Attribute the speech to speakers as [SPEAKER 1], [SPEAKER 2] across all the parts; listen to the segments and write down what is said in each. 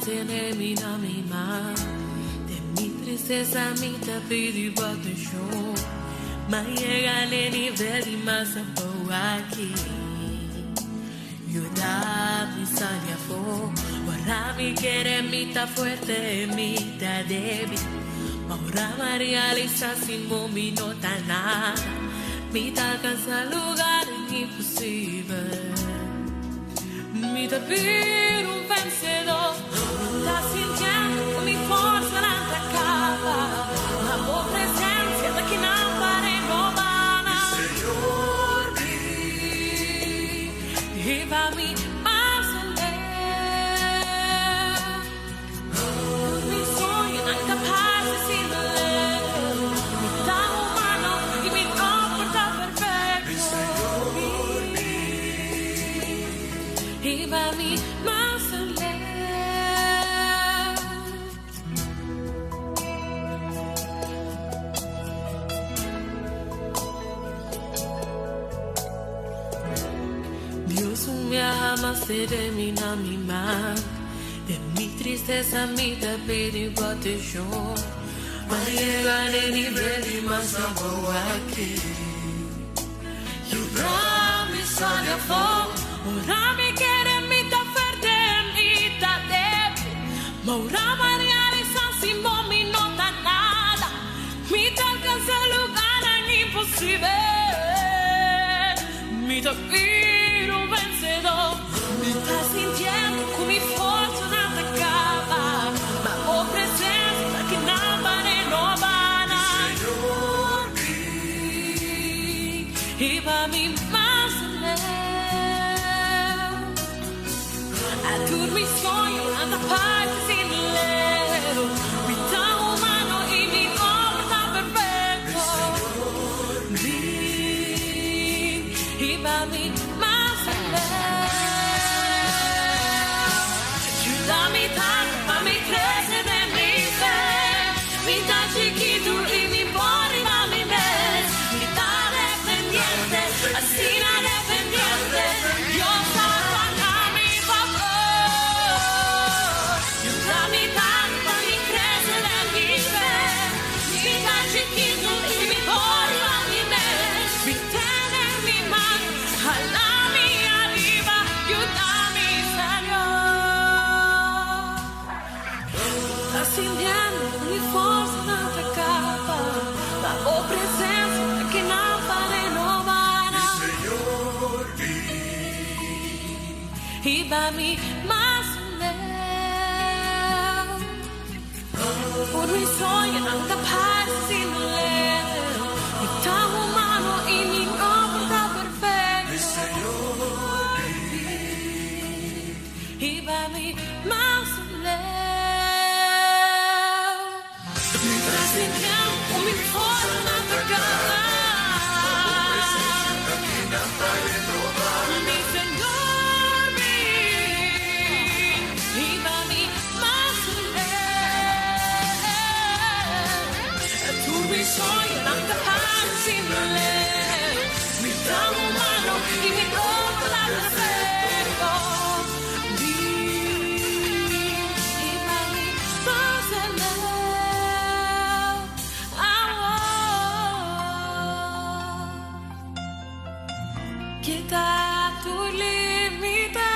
[SPEAKER 1] termina mi mal. De mi tristeza mi te pedi proteção. Mas llega al nivel de más por aquí. Yo da mi sangre fo. Ahora mi quiere mitad fuerte, mitad débil. Ahora me realiza sin mi no tan nada. Mitad alcanza lugar imposible. Mitad vir un vencedor. Estás sintiendo con mi fuerza la acaba. La voz presencia de que no pare no van a. Señor, y va mi más allá. Mi sueño no capaz de sin leer. Mi tan humano y mi comporta perfecto. Señor, y va mi más allá. Dios me ama, se termina mi mal. De mi tristeza mi te pedi proteção. Mas llega al nivel de más amor aquí. You got me sangre fuego. Ora mi quiere mitad fuerte, mitad débil. Ora me realiza sin mi no da nada. Mitad alcanza lugar imposible. Mitad ir un vencedor. Mitad sintiendo con mi fuerza no te acaba. Ma oh presencia que nada no van a. Y va mi más a mi sogno, anda parte sin leo. Mi tan humano y mi obra perfecto. Y va mi más ayuda mi tan, ma mi crece de mi fe. Mi tan chiquito y mi body va mi mes. Mi tan dependiente, así la dependiente. Yo salgo a mi favor. Ayuda mi tan, ma mi crece de mi fe. Mi tan chiquito y mi body va mi mes. Mi tan en mi mano, jala mi arriba. Ayuda mi Señor. Estás sintiendo mi fuerza no te acaba. La voz presencia que no pare no van a. Señor, y va mi más lejos. Por mi sueño no capaz sin leer. Mi tan humano y mi obra perfecto. Señor, y va mi más lejos. Mientras sintiendo con mi fuerza no te acaba. Mi Señor, y va mi más lejos. Tú mi sueño no capaz sin leer. Mi tan humano y mi obra perfecto. Y va mi más lejos. Quita tu límite.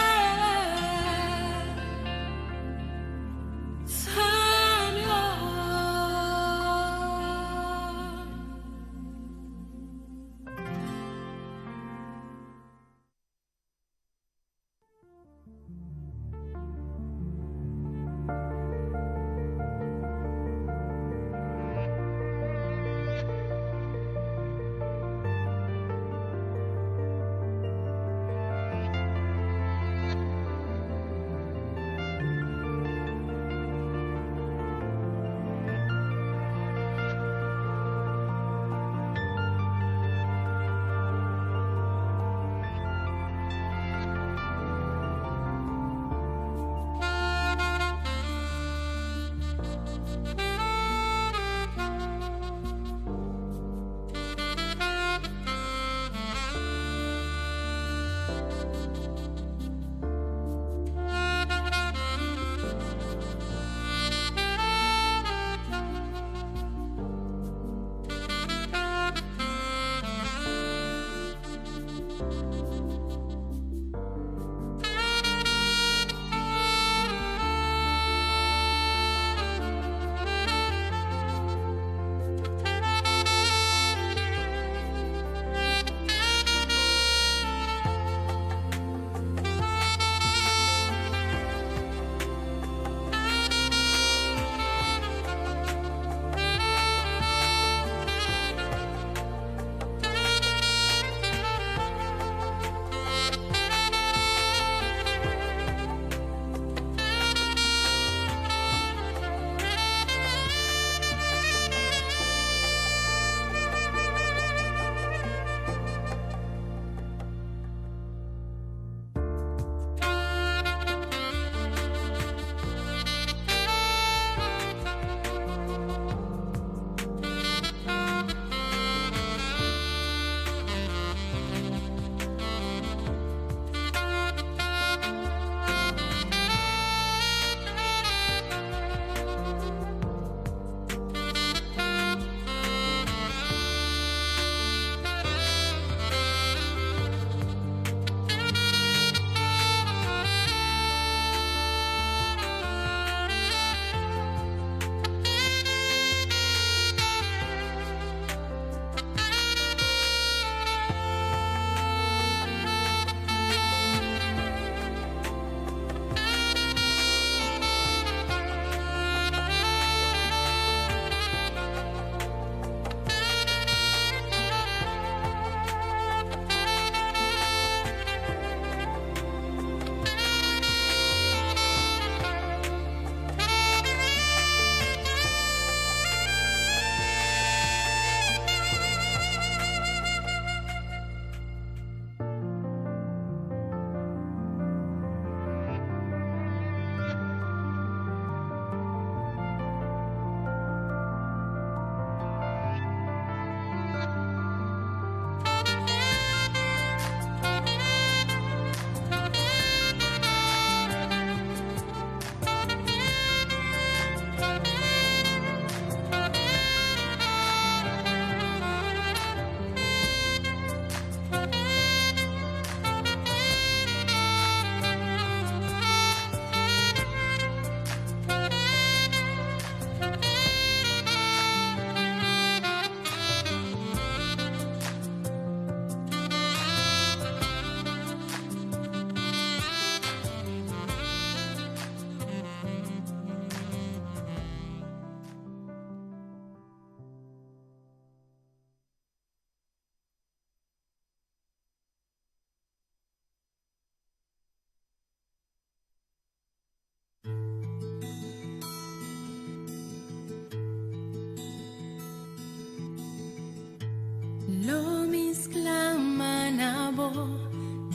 [SPEAKER 1] Lo misclaman a vos,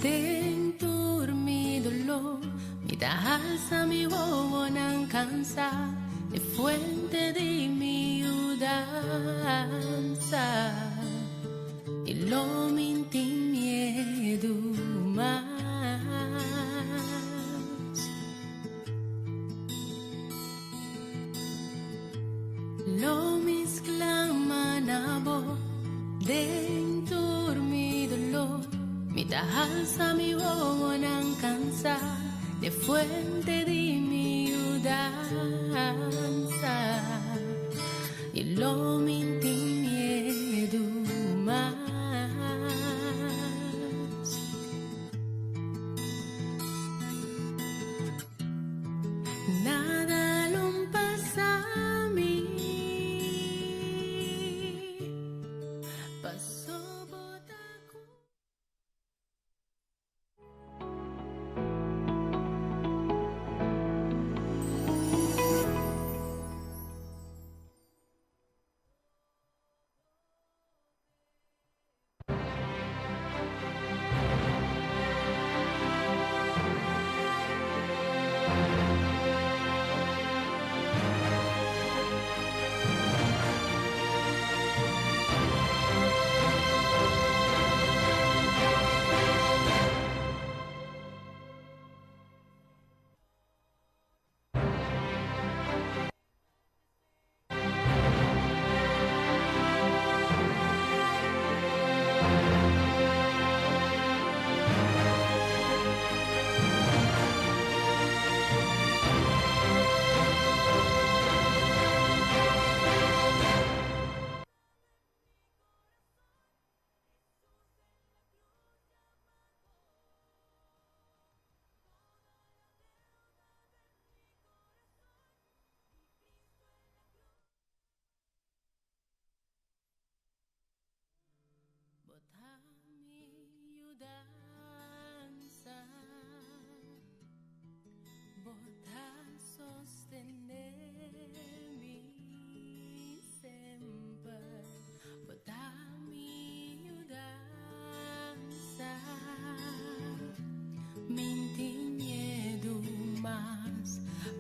[SPEAKER 1] dentro mi dolor, mi tahalsa mi bobo nan cansa, de fuente de mi udanza, y lo minti miedo más. Lo misclaman a vos, dentro mi dolor, mi tahalsa mi bobo nan cansa, de fuente de mi udanza, y lo minti miedo más. Nada lo pasa a mí. Pasó botaco.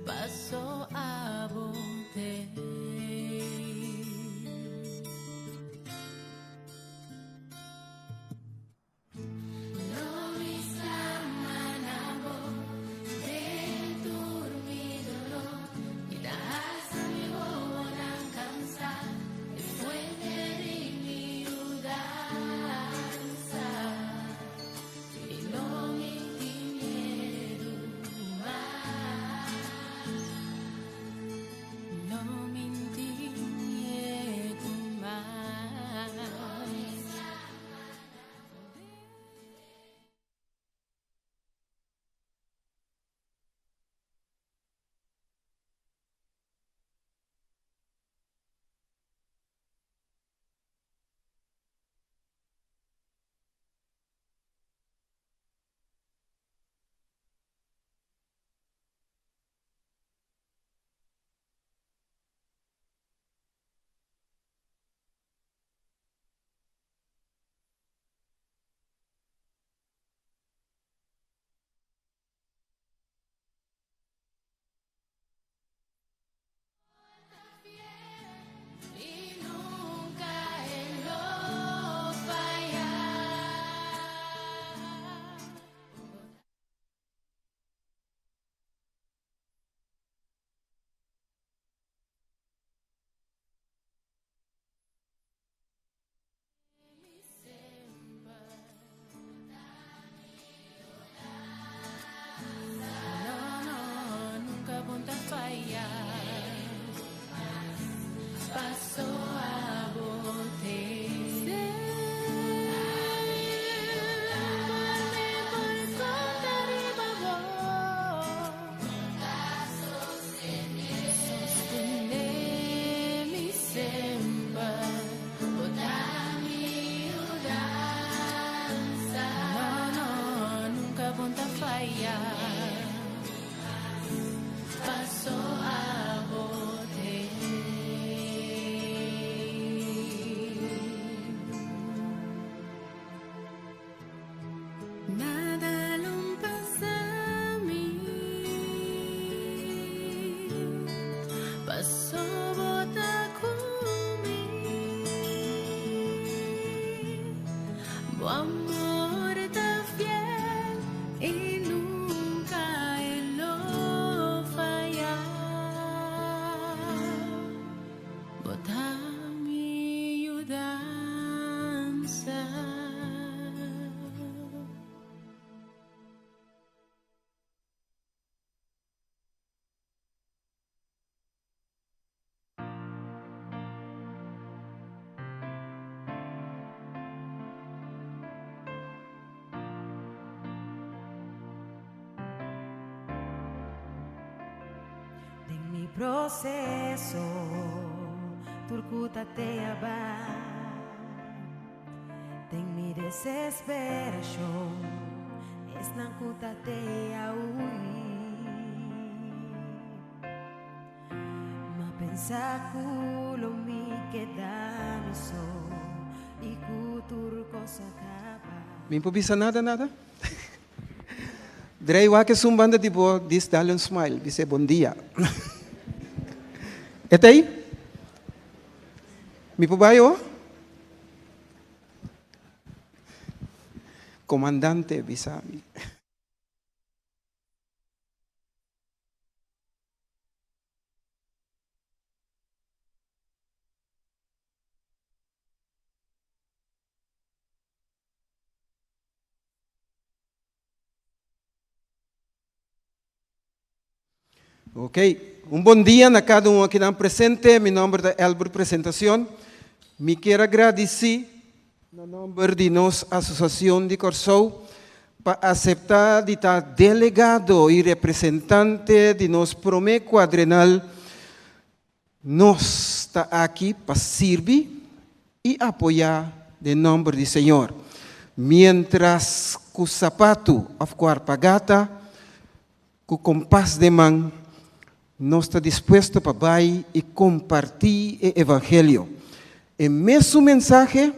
[SPEAKER 1] Paso a bote. Paso a bote. Sostenemi sempre, botami udanza. No, nunca ponta fallar. Paso a bote. Tu amor está fiel y nunca Él lo falla. Bota mi ayudanza.
[SPEAKER 2] En mi proceso, turcuta te aba. En mi desesperación, es nancuta te ma pensa culo mi queda mi so y turco sacaba.
[SPEAKER 3] Min po bisa nada. Drei wake sumbanda tipo dis dale un smile, dice bom dia. Et aí? Mi po bayo? Comandante Bisami. Ok, um bom dia a cada um aqui na presente. Meu nome é Elber Apresentação. Me quero agradecer, no nome de nossa Associação de Corsou, para aceitar de estar delegado e representante de nosso Promé Kuadrienal. Nós está aqui para servir e apoiar em nome do Senhor. Mientras com o sapato of pagata, com o Kompas de mão, nós está disposto para ir e compartilhar o Evangelho. E mesmo mensagem,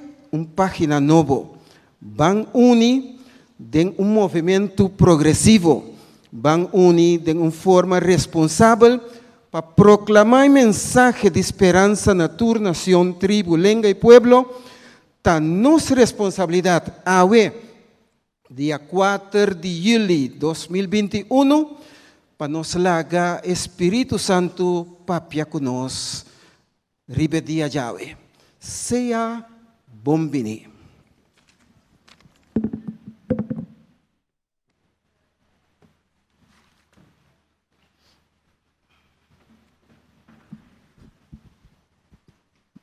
[SPEAKER 3] página novo. Van unir de movimento progressivo. Van unir de forma responsável para proclamar mensagem de esperança na tua nação, tribo, língua e pueblo. Tá nossa responsabilidade, dia 4 de julho de 2021, para nos lagar Espírito Santo papia conosco, ribedia Yahweh. Seja bom-vindo.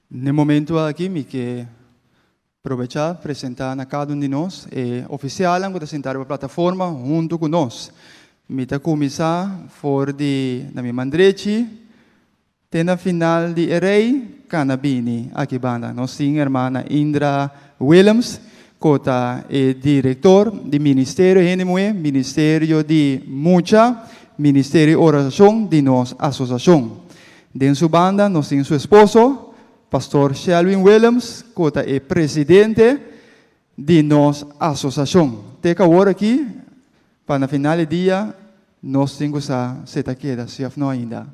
[SPEAKER 4] No momento aqui, me que aproveitar apresentar a cada de nós oficial que está sentado na plataforma junto conosco. Me está começar for de na minha mandrechi, tem na final de rei Canabini aqui banda. Nós temos a irmã Indra Williams, que é diretor de ministério Ministério de Mucha, Ministério de Oração de nossa associação. Dentro sua banda, nós temos seu esposo, Pastor Shelwin Williams, que é presidente de nossa associação. Tem que agora aqui, para na final do dia, nós temos a seta queda, se não ainda.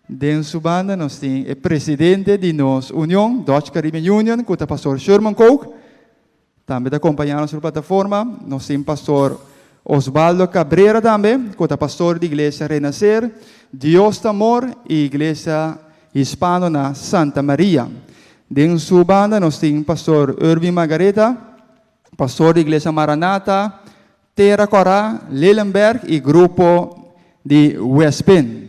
[SPEAKER 4] Dentro sua banda, nós temos o presidente de nossa União, Dutch Caribbean Union, que é o Pastor Sherman Coke. Também está acompanhando nossa plataforma. Nós temos o Pastor Osvaldo Cabrera também, que é o pastor da Igreja Renascer, Dios de Amor e Igreja Hispano na Santa Maria. Dentro sua banda, nós temos o Pastor Irving Margareta, pastor da Igreja Maranata, Terra Corá, Lillenberg e grupo de Westpin.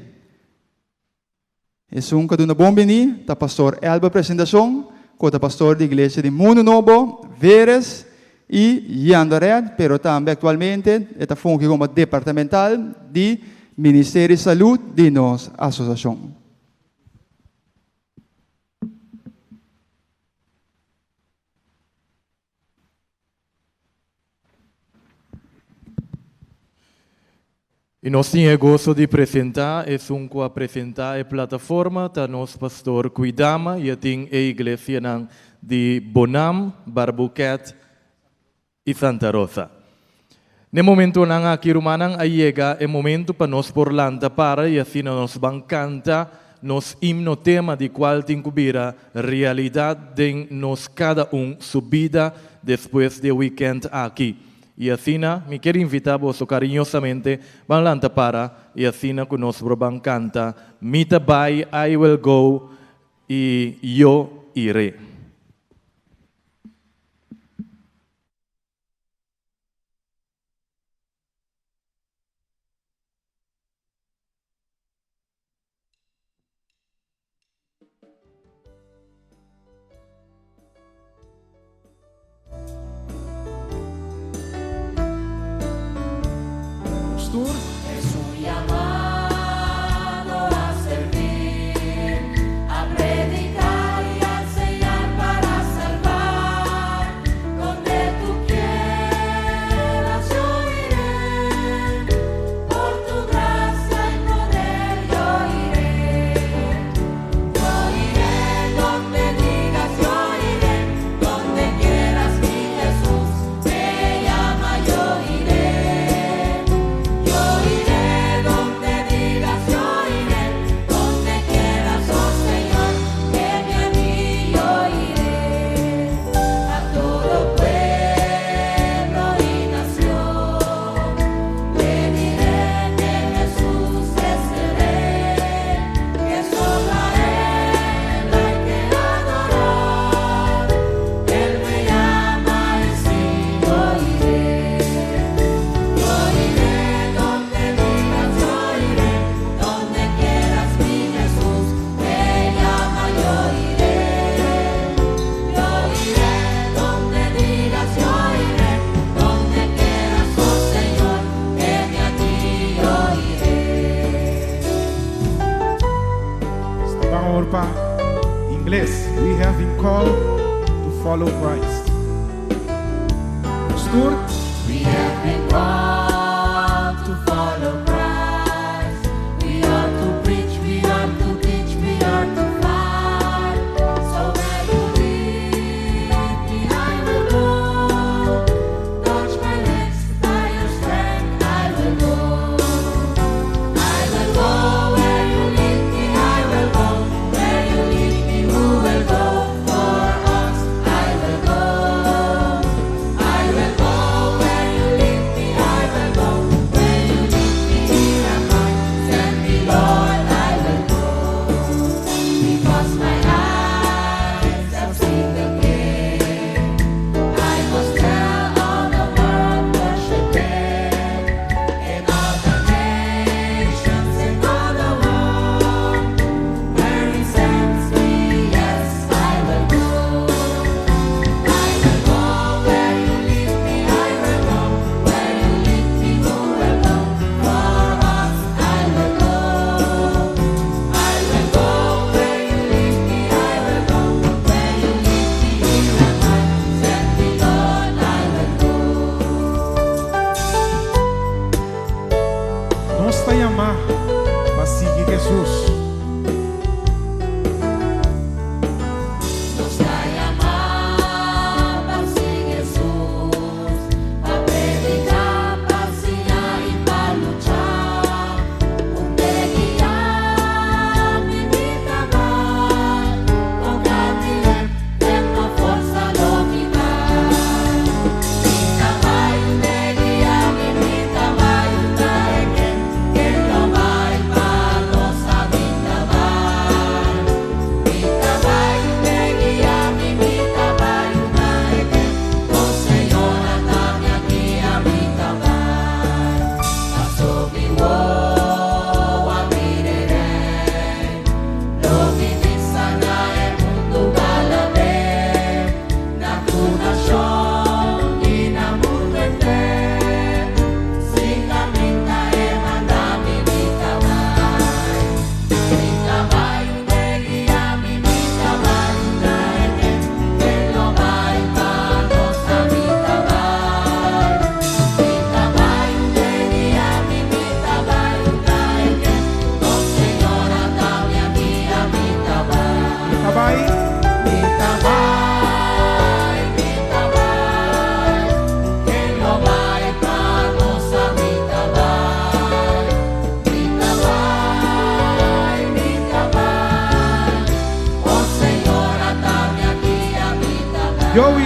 [SPEAKER 4] É um que bom venir, está pastor Elba Apresentação, que é pastor da Igreja de Mundo Novo, Veres e Yandoret, pero também atualmente está funcionando como departamental de Ministério de Saúde de nossa associação.
[SPEAKER 5] E nós temos gosto de apresentar, apresentar a plataforma da nosso pastor Cuidama e tem a igreja de Bonam, Barbuquet e Santa Rosa. No momento aqui rumanang ayega é momento para nós por lanta para e assim nós vamos cantar nos himno tema de cual tincubira realidad de nos cada su vida después de weekend aquí. Y así me quiero invitar vos cariñosamente, van lanta para, y así que nos van canta, Mita by, I will go, y yo iré.
[SPEAKER 1] Es un llamado a servir, a predicar y a enseñar para salvar. Donde tú quieras yo iré, por tu gracia y poder yo iré. Yo iré donde digas, yo iré donde quieras, mi Jesús me llama, yo iré.
[SPEAKER 6] Inglés, we have been called to follow Christ. Pastor,
[SPEAKER 1] we have been called to follow Christ. We are to preach, we are to teach, we are to fight. So where you lead me, I will go. Touch my lips by your strength, I will go. I will go where you lead me, I will go. Where you lead me, who will go for us? I will go. I will go where you lead me, I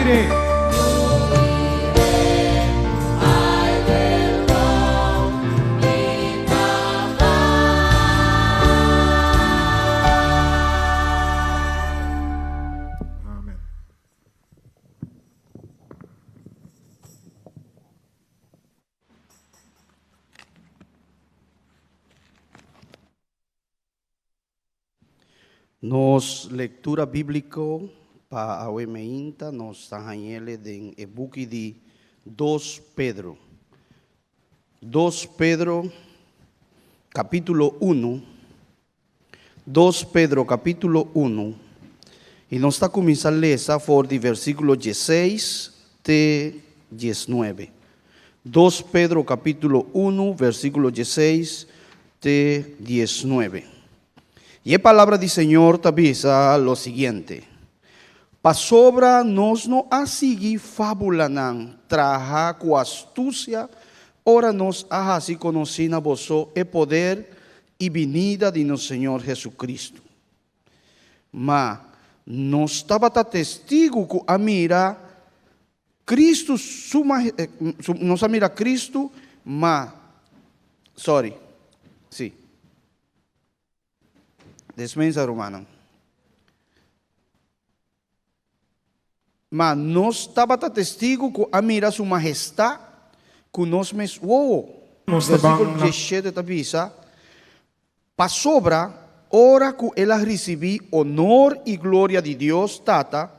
[SPEAKER 6] iré. Amén.
[SPEAKER 7] Nos lectura bíblico para a Mainta nos sanhanyele den e buki de 2 Pedro. 2 Pedro capítulo 1. 2 Pedro capítulo 1. E nós está começando a ler for de versículo 16 até 19. 2 Pedro capítulo 1, versículo 16 até 19. E a palavra do Senhor avisa lo siguiente: pa sobra nos não a seguir fabulanan, traja com astúcia, ora nos a assim conhecer na vosso e poder e vinida de nosso Senhor Jesucristo. Mas nos estava testigo que a mira Cristo, nos a mira Cristo, mas, sim. Desmensa romana. Mas nós estava testigo que a mira sua majestade, que nós mesmos, versículo 17 avisa, pa sobra, ora que ela recebi honor e glória de Deus, tata,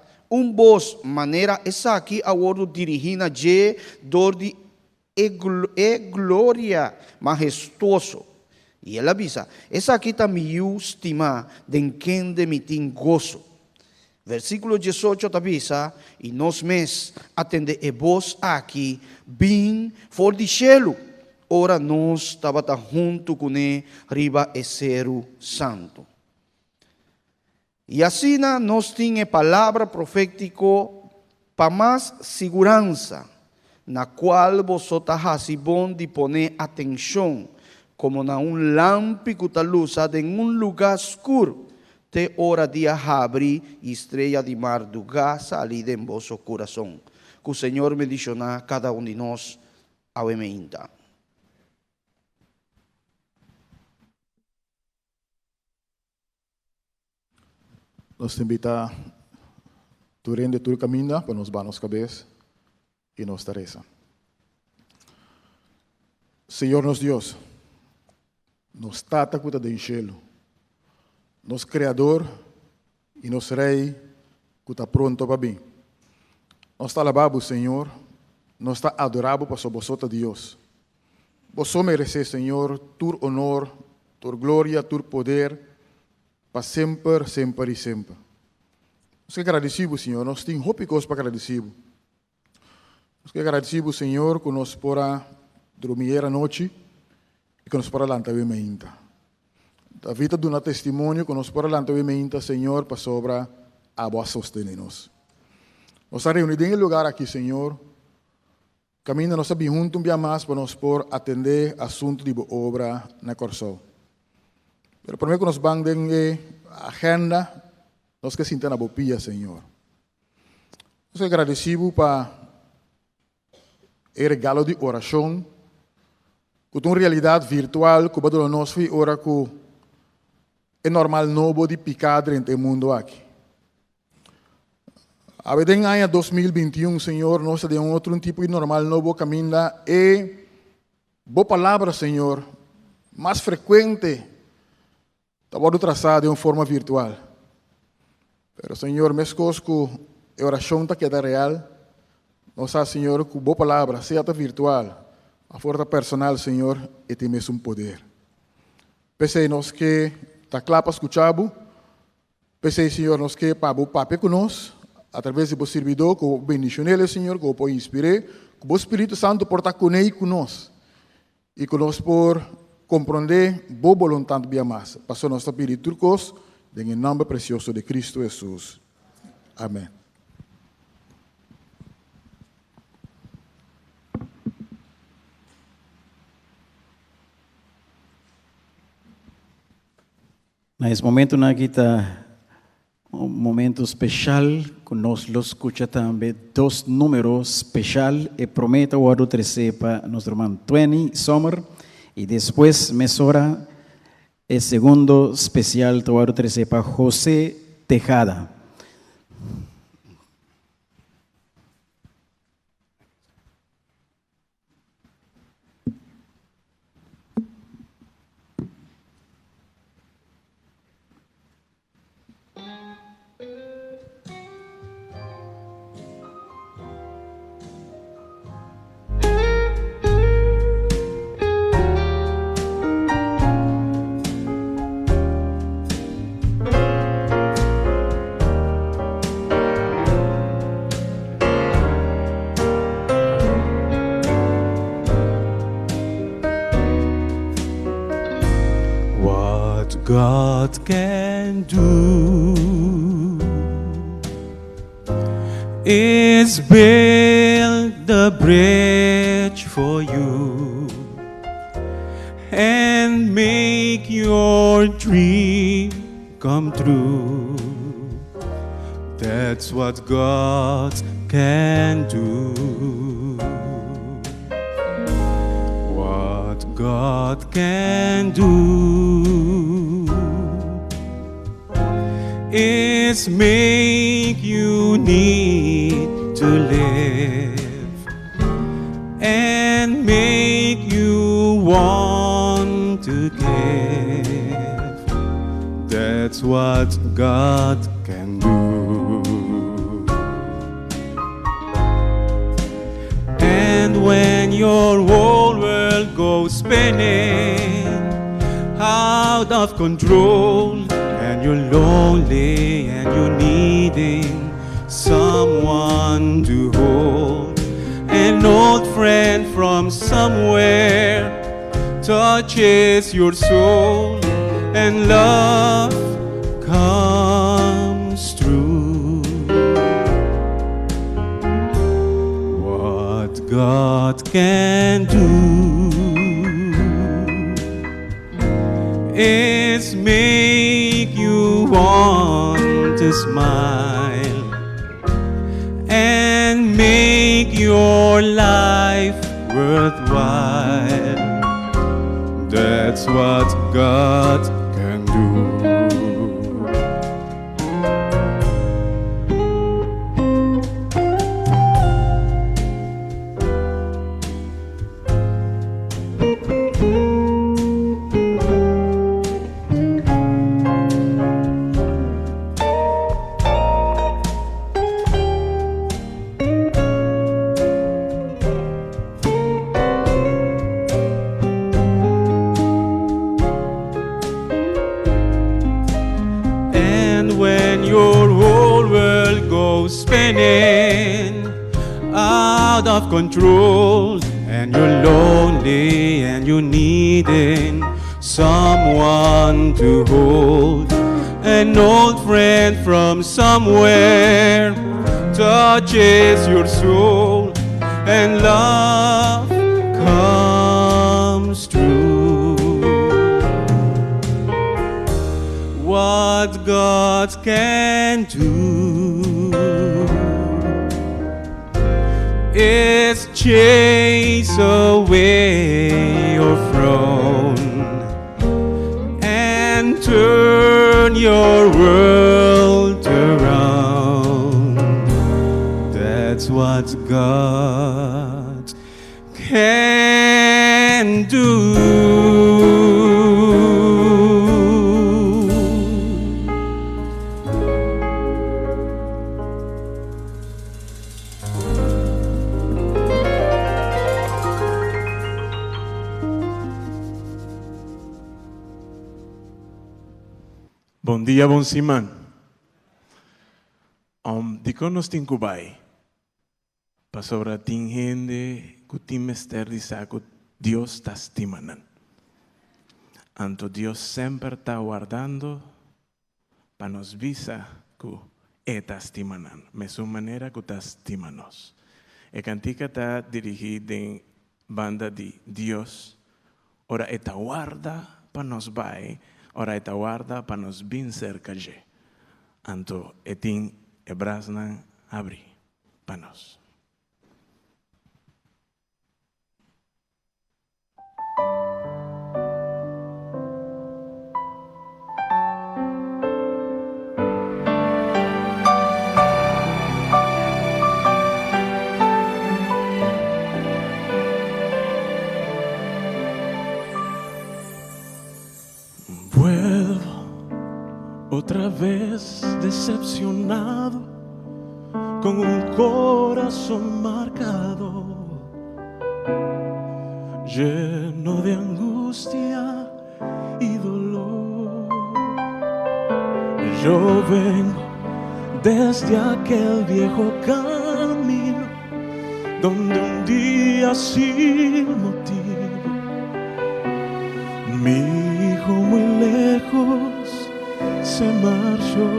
[SPEAKER 7] voz maneira essa aqui a ordo dirigina de dor de e glória majestoso. E ela avisa, essa aqui está me estima de quem de me tem gozo. Versículo 18 avisa, e nós mes atende e vos aqui, bem for de cielo, ora nós estava junto com ele, riba e cero santo. E assim nós tínhamos palavra profética para mais segurança, na qual vos está bom de poner atenção, como na lâmpico da luz em lugar escuro, te hora de abrir estrela de madrugada ali em vosso coração. Que o Senhor me menciona cada de nós a Mainta.
[SPEAKER 6] Nos te invita tu rende tu caminho para nos banos cabeça e nos reza. Senhor nos Deus, nos tata cuta do cielo, nos Criador e nos Rei que está pronto para bem. Nós está alabado, Senhor, nós está adorado para sua vossa Deus. Vos merece, Senhor, tu honor, tu glória, tu poder, para sempre, sempre e sempre. Nós que agradecemos, Senhor, nós temos roupas para agradecer. Nós que agradecemos, Senhor, que nós pora dormir a noite e que nós pora lantar o Mainta. A vida de um testemunho que nós pora lantar o Mainta, Senhor, para sobra a vossa sostener-nos. Nós estamos reunidos em lugar aqui, Senhor. Caminho nós estamos juntos um dia mais para nós por atender assunto de obra na Corsol. Pero primeiro que nós vamos a agenda, nós que sintamos a bopia, Senhor. Nós agradecemos para o regalo de oração, que tem uma realidade virtual, que para nós foi ora que é normal novo de picada entre o mundo aqui. A ver, em ano 2021, Senhor, nós temos outro tipo de normal novo caminho e boa palavra, Senhor, mais frequente, estava traçado de uma forma virtual. Pero, Senhor, mesmo que a oração está queda real, nós sabemos, Senhor, que boa palavra, seja virtual, a força personal, Senhor, e tem mesmo poder. Pensei nós que está claro para escutar, pensei, Senhor, nós que para o papel conosco, através do servidor, que o bendicionele, Senhor, que o pode inspirar, que o Espírito Santo por estar conosco e que nós por compreender boa vontade de mais. Passou nosso pedido turcos, em nome precioso de Cristo Jesus. Amém.
[SPEAKER 8] Nesse momento, nós está um momento especial Nós los escucha também dois números especial e prometa o ado para nosso irmão 20 Summer e depois mesora e segundo especial o ado para José Tejada.
[SPEAKER 9] God can do is build the bridge for you and make your dream come true. That's what God can do. What God can do is make you need to live and make you want to give. That's what God can do. And when your whole world goes spinning out of control, and you're lonely and you're needing someone to hold, an old friend from somewhere touches your soul, and love comes through. What God can do is make you want to smile and make your life worthwhile. That's what God can do. Spinning out of control, and you're lonely and you're needing someone to hold, an old friend from somewhere touches your soul, and love comes through. What God can do is chase away your frown and turn your world around. That's what God can do.
[SPEAKER 10] Bom dia, bom siman. Di ko nos tinkubay. Pasobra tingende kutimester di sakut Dios tastimanan. Anto Dios sempre está guardando para nos visa ku tastimanan. Mesu manera ku tastimanos. E cantica está dirigida en banda de Dios. Ora eta guarda para nos vai. Ora eta guarda para nos bin cerca je. Anto etin Ebrasnan abri panos. Vuelvo otra vez decepcionado, con un corazón marcado, lleno de angustia y dolor. Yo vengo desde aquel viejo camino, donde un día sin motivo mi hijo muy lejos se marchó.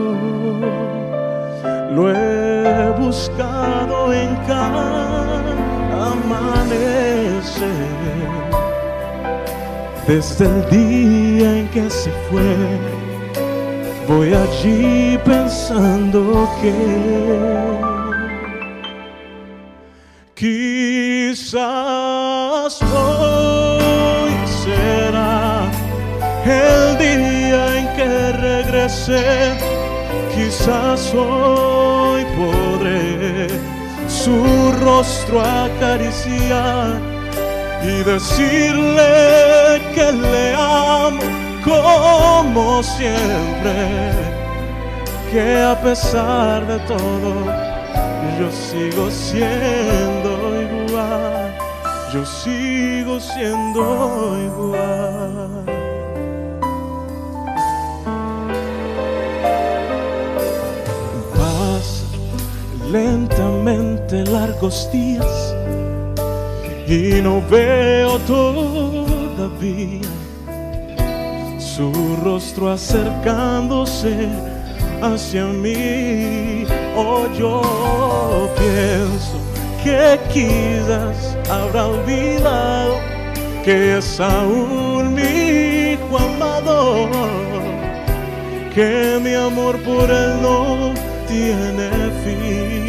[SPEAKER 10] Lo he buscado en cada amanecer, desde el día en que se fue. Voy allí pensando que quizás hoy será el día en que regrese. Quizás hoy podré su rostro acariciar y decirle que le amo como siempre, que a pesar de todo yo sigo siendo igual, yo sigo siendo igual. Lentamente largos días y no veo todavía su rostro acercándose hacia mí. Oh, yo pienso que quizás habrá olvidado que es aún mi hijo amado, que mi amor por él no tiene fin.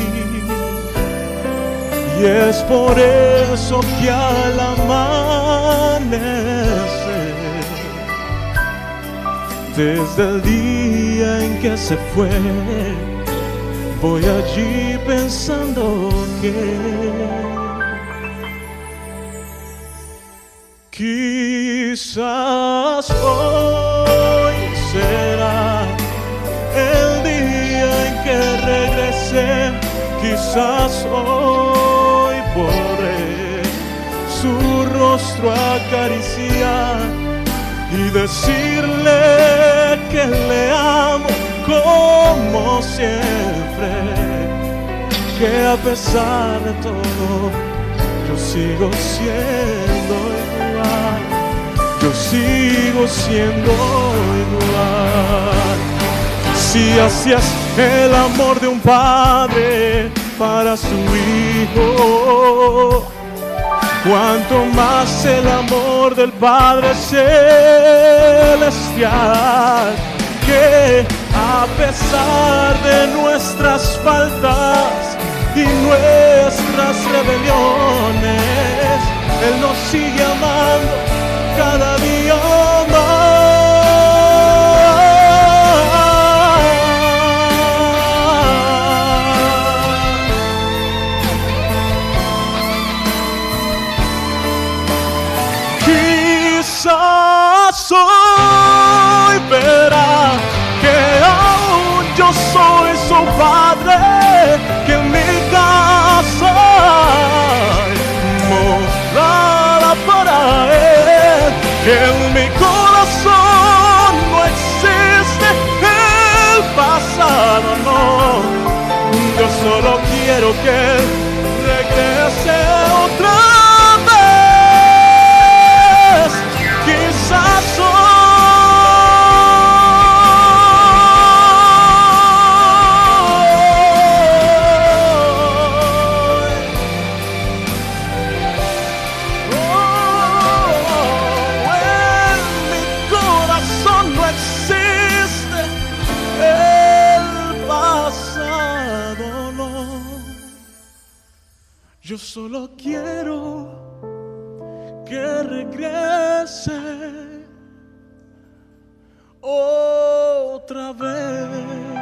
[SPEAKER 10] Y es por eso que al amanecer, desde el día en que se fue, voy allí pensando que quizás hoy será el día en que regrese. Quizás hoy podré su rostro acariciar y decirle que le amo como siempre, que a pesar de todo yo sigo siendo igual, yo sigo siendo igual. Si así es el amor de un padre para su hijo, cuanto más el amor del Padre Celestial, que a pesar de nuestras faltas y nuestras rebeliones, Él nos sigue amando cada día más. Quizás hoy verá que aún yo soy su padre, que en mi casa hay morada para él, que en mi Yo solo quiero que regrese otra vez.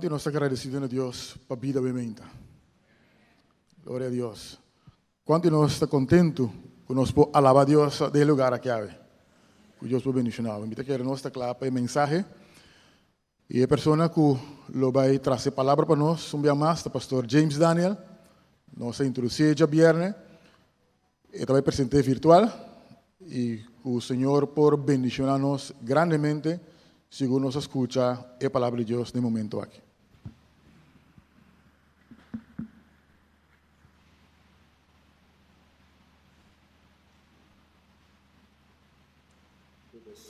[SPEAKER 6] Quanti non stanno agradecendo a Dio per la vita di Mainta? Gloria a Dio. Quanti non stanno contenti che noi possiamo alabar a Dio del lugar a chiave? Que Deus nos bendicionava. Invita que a nossa clapa e mensagem. E a pessoa que lo vai trazer a palavra para nós, um dia mais, o pastor James Daniel. Nós introduzimos já viernes. E também presente virtual. E o Senhor por bendicionar-nos grandemente, segundo nos escuta a palavra de Deus no momento aqui.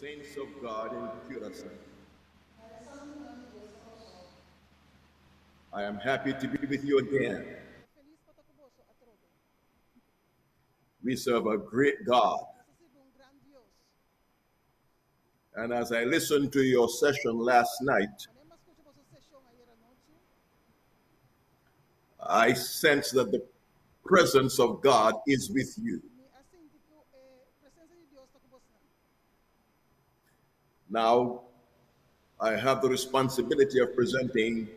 [SPEAKER 11] Saints of God in Curacao. I am happy to be with you again. We serve a great God. And as I listened to your session last night, I sense that the presence of God is with you. Now, I have the responsibility of presenting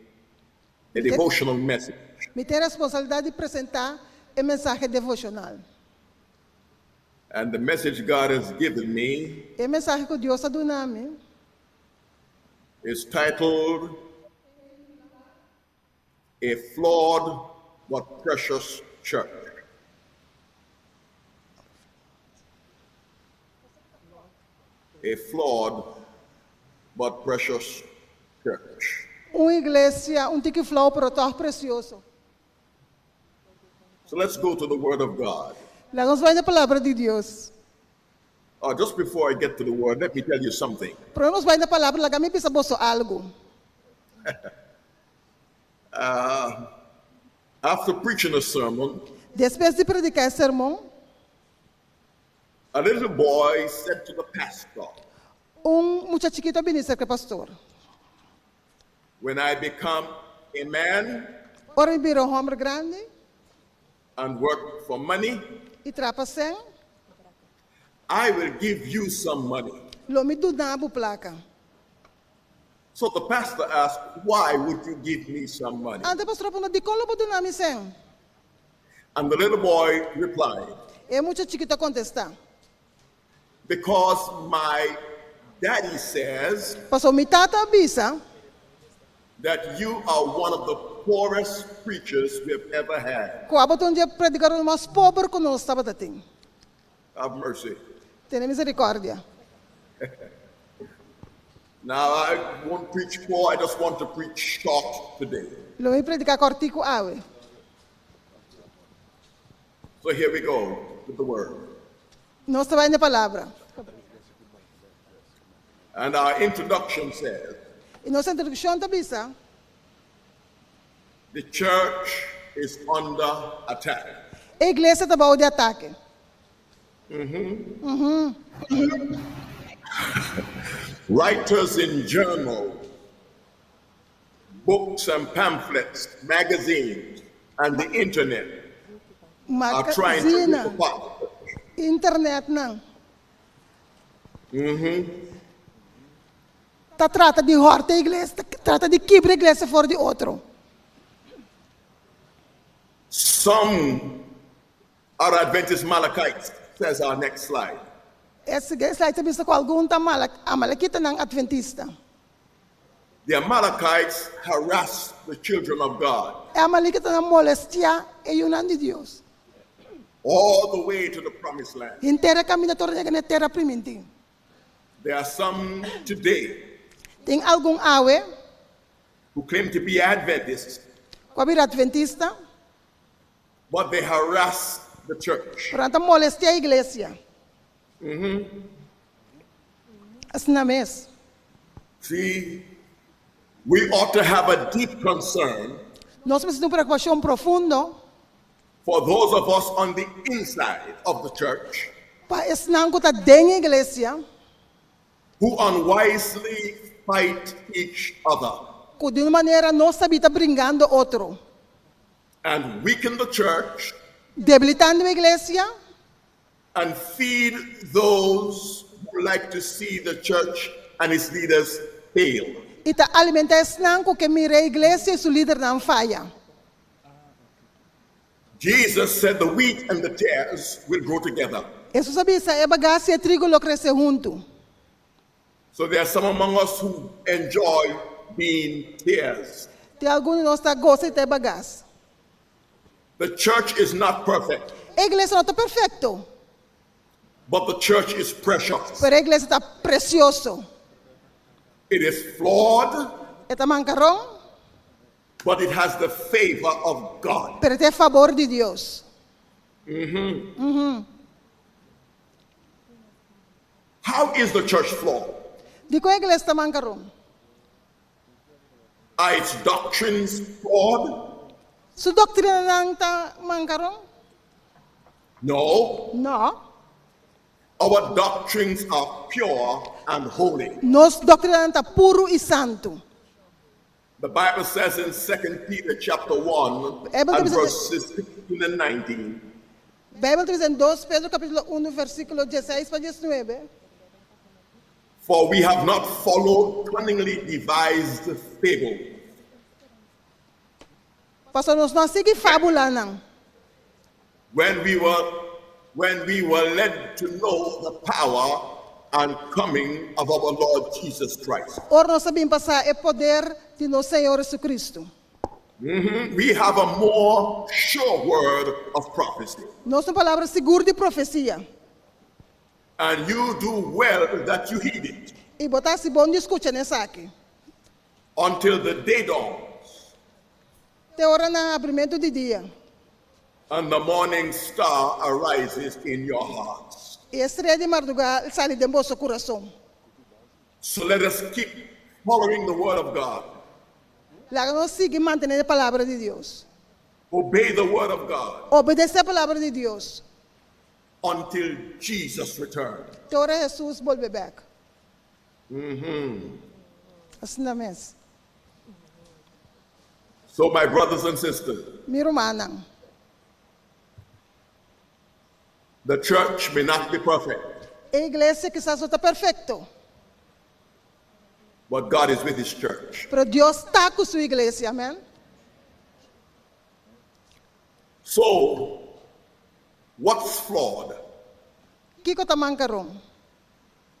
[SPEAKER 11] a devotional message.
[SPEAKER 12] Me tem a responsabilidade de apresentar a mensagem devocional.
[SPEAKER 11] And the message God has given me
[SPEAKER 12] A mensagem que Deus deu a mim
[SPEAKER 11] is titled A Flawed but Precious Church. A flawed but precious church.
[SPEAKER 12] igreja, tique flor, pero tão precioso.
[SPEAKER 11] So let's go to the Word of God.
[SPEAKER 12] Lá nós vamos na palavra de Deus.
[SPEAKER 11] Just before I get to the Word, let me tell you something.
[SPEAKER 12] Pero nós vamos na palavra, lá me pisa bosso algo.
[SPEAKER 11] After preaching a sermon,
[SPEAKER 12] Depois de predicar esse sermão,
[SPEAKER 11] a little boy said to the pastor,
[SPEAKER 12] muchacho chiquito vem dizer que pastor,
[SPEAKER 11] when I become a man
[SPEAKER 12] ora vira homem grande
[SPEAKER 11] and work for money,
[SPEAKER 12] e trapa sem,
[SPEAKER 11] I will give you some money.
[SPEAKER 12] lo me do nabo placa.
[SPEAKER 11] So the pastor asked, why would you give me some money?
[SPEAKER 12] Ante pastor perguntou, de como do nami sem?
[SPEAKER 11] And the little boy replied,
[SPEAKER 12] E muchacho chiquito contesta,
[SPEAKER 11] because my daddy says
[SPEAKER 12] pastor mi tata avisa
[SPEAKER 11] that you are one of the poorest preachers we have ever had.
[SPEAKER 12] que o abaton dia predicador mais pobre que nós estava tendo.
[SPEAKER 11] Have mercy.
[SPEAKER 12] Tenha misericórdia.
[SPEAKER 11] Now I won't preach poor, I just want to preach short today.
[SPEAKER 12] Lo me predicar cortico awe.
[SPEAKER 11] So here we go with the word.
[SPEAKER 12] Nós trabalhamos na palavra.
[SPEAKER 11] And our introduction says,
[SPEAKER 12] E nossa introdução avisa,
[SPEAKER 11] the church is under attack.
[SPEAKER 12] a igreja está baixo de ataque.
[SPEAKER 11] Writers in journals, books and pamphlets, magazines, and the internet are trying to rip
[SPEAKER 12] Magazina,
[SPEAKER 11] apart.
[SPEAKER 12] internet não. Tá trata de horta a igreja, trata de quebrar a igreja fora de outro.
[SPEAKER 11] Some are Adventist Malachites, says our next slide.
[SPEAKER 12] Essa igreja está vista com algum amalequita não adventista.
[SPEAKER 11] The Amalekites harassed the children of God
[SPEAKER 12] É amalequita não molestia e Yunan de Deus.
[SPEAKER 11] all the way to the promised land.
[SPEAKER 12] Inteira caminhadora na terra primitiva.
[SPEAKER 11] There are some today
[SPEAKER 12] Tem algum awe,
[SPEAKER 11] who claim to be Adventists,
[SPEAKER 12] com a adventista,
[SPEAKER 11] but they harass the church.
[SPEAKER 12] para molestia a igreja. Assim na mes.
[SPEAKER 11] See, we ought to have a deep concern
[SPEAKER 12] Nós precisamos de uma preocupação profunda
[SPEAKER 11] for those of us on the inside of the church
[SPEAKER 12] para esse não que está dentro da igreja,
[SPEAKER 11] who unwisely fight each other
[SPEAKER 12] que de uma maneira não sabe estar brincando outro,
[SPEAKER 11] and weaken the church
[SPEAKER 12] debilitando a igreja
[SPEAKER 11] and feed those who like to see the church and its leaders fail.
[SPEAKER 12] e está alimentando esse não que mira a igreja e seu líder não falha.
[SPEAKER 11] Jesus said the wheat and the tares will grow together.
[SPEAKER 12] Isso sabia, é bagaço e trigo lo cresce junto.
[SPEAKER 11] So there are some among us who enjoy being tares.
[SPEAKER 12] Tem alguns de nós que gostam de ter bagaço.
[SPEAKER 11] The church is not perfect,
[SPEAKER 12] A igreja não está perfeita,
[SPEAKER 11] but the church is precious.
[SPEAKER 12] mas a igreja está preciosa.
[SPEAKER 11] It is flawed,
[SPEAKER 12] Está mancarrão,
[SPEAKER 11] but it has the favor of God.
[SPEAKER 12] mas tem favor de Deus.
[SPEAKER 11] How is the church flawed?
[SPEAKER 12] Digo a igreja está mancarrão.
[SPEAKER 11] Are its doctrines flawed?
[SPEAKER 12] Sua doutrina não está mancarrão?
[SPEAKER 11] No.
[SPEAKER 12] Não.
[SPEAKER 11] Our doctrines are pure and holy.
[SPEAKER 12] Nossa doutrina está puro e santo.
[SPEAKER 11] The Bible says in 2 Peter chapter 1
[SPEAKER 12] Bible
[SPEAKER 11] and
[SPEAKER 12] diz-
[SPEAKER 11] verses 16 and 19,
[SPEAKER 12] A Bíblia diz em 2 Pedro capítulo 1, versículo 16 para 19.
[SPEAKER 11] for we have not followed cunningly devised fable,
[SPEAKER 12] Pastor, nós não seguimos fábula, não.
[SPEAKER 11] when we were led to know the power and coming of our Lord Jesus Christ.
[SPEAKER 12] Ora, nós sabemos passar o poder de nosso Senhor Jesus Cristo.
[SPEAKER 11] We have a more sure word of prophecy.
[SPEAKER 12] Nossa palavra segura de profecia.
[SPEAKER 11] And you do well that you heed it
[SPEAKER 12] E botar-se bom de escuta nessa aqui.
[SPEAKER 11] until the day dawns
[SPEAKER 12] Tem hora na abrimento de dia.
[SPEAKER 11] and the morning star arises in your hearts.
[SPEAKER 12] E a estrela de madrugada sai de vosso coração.
[SPEAKER 11] So let us keep following the word of God.
[SPEAKER 12] Lá nós seguimos mantendo a palavra de Deus.
[SPEAKER 11] Obey the word of God
[SPEAKER 12] Obedecer a palavra de Deus.
[SPEAKER 11] until Jesus returns.
[SPEAKER 12] Tem hora Jesus volve back. Assim na mesa.
[SPEAKER 11] So my brothers and sisters,
[SPEAKER 12] Meu irmão,
[SPEAKER 11] the church may not be perfect,
[SPEAKER 12] a igreja que está perfeito.
[SPEAKER 11] but God is with his church.
[SPEAKER 12] Pero Deus está com sua igreja, amém?
[SPEAKER 11] So what's flawed?
[SPEAKER 12] Que está mancarão?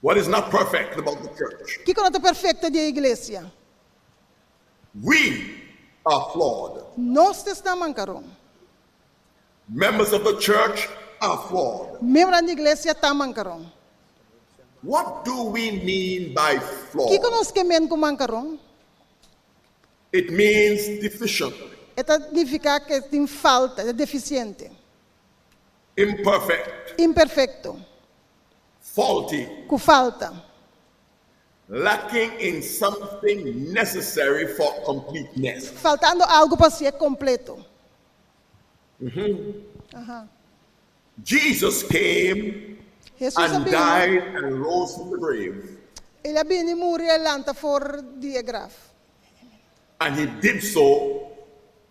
[SPEAKER 11] What is not perfect about the church?
[SPEAKER 12] Que não está perfeito de igreja?
[SPEAKER 11] We are flawed.
[SPEAKER 12] Nós estamos mancarão.
[SPEAKER 11] Members of the church are flawed.
[SPEAKER 12] Membro da igreja está mancarão.
[SPEAKER 11] What do we mean by
[SPEAKER 12] Que
[SPEAKER 11] flawed?
[SPEAKER 12] nós queremos com mancarão?
[SPEAKER 11] It means deficient,
[SPEAKER 12] Está significa que tem falta, é deficiente,
[SPEAKER 11] imperfect,
[SPEAKER 12] imperfeito,
[SPEAKER 11] faulty,
[SPEAKER 12] com falta,
[SPEAKER 11] lacking in something necessary for completeness.
[SPEAKER 12] faltando algo para ser completo.
[SPEAKER 11] Jesus came
[SPEAKER 12] Jesus
[SPEAKER 11] and
[SPEAKER 12] sabia,
[SPEAKER 11] died and rose from the grave.
[SPEAKER 12] ele abia e morreu lá for de grave.
[SPEAKER 11] And he did so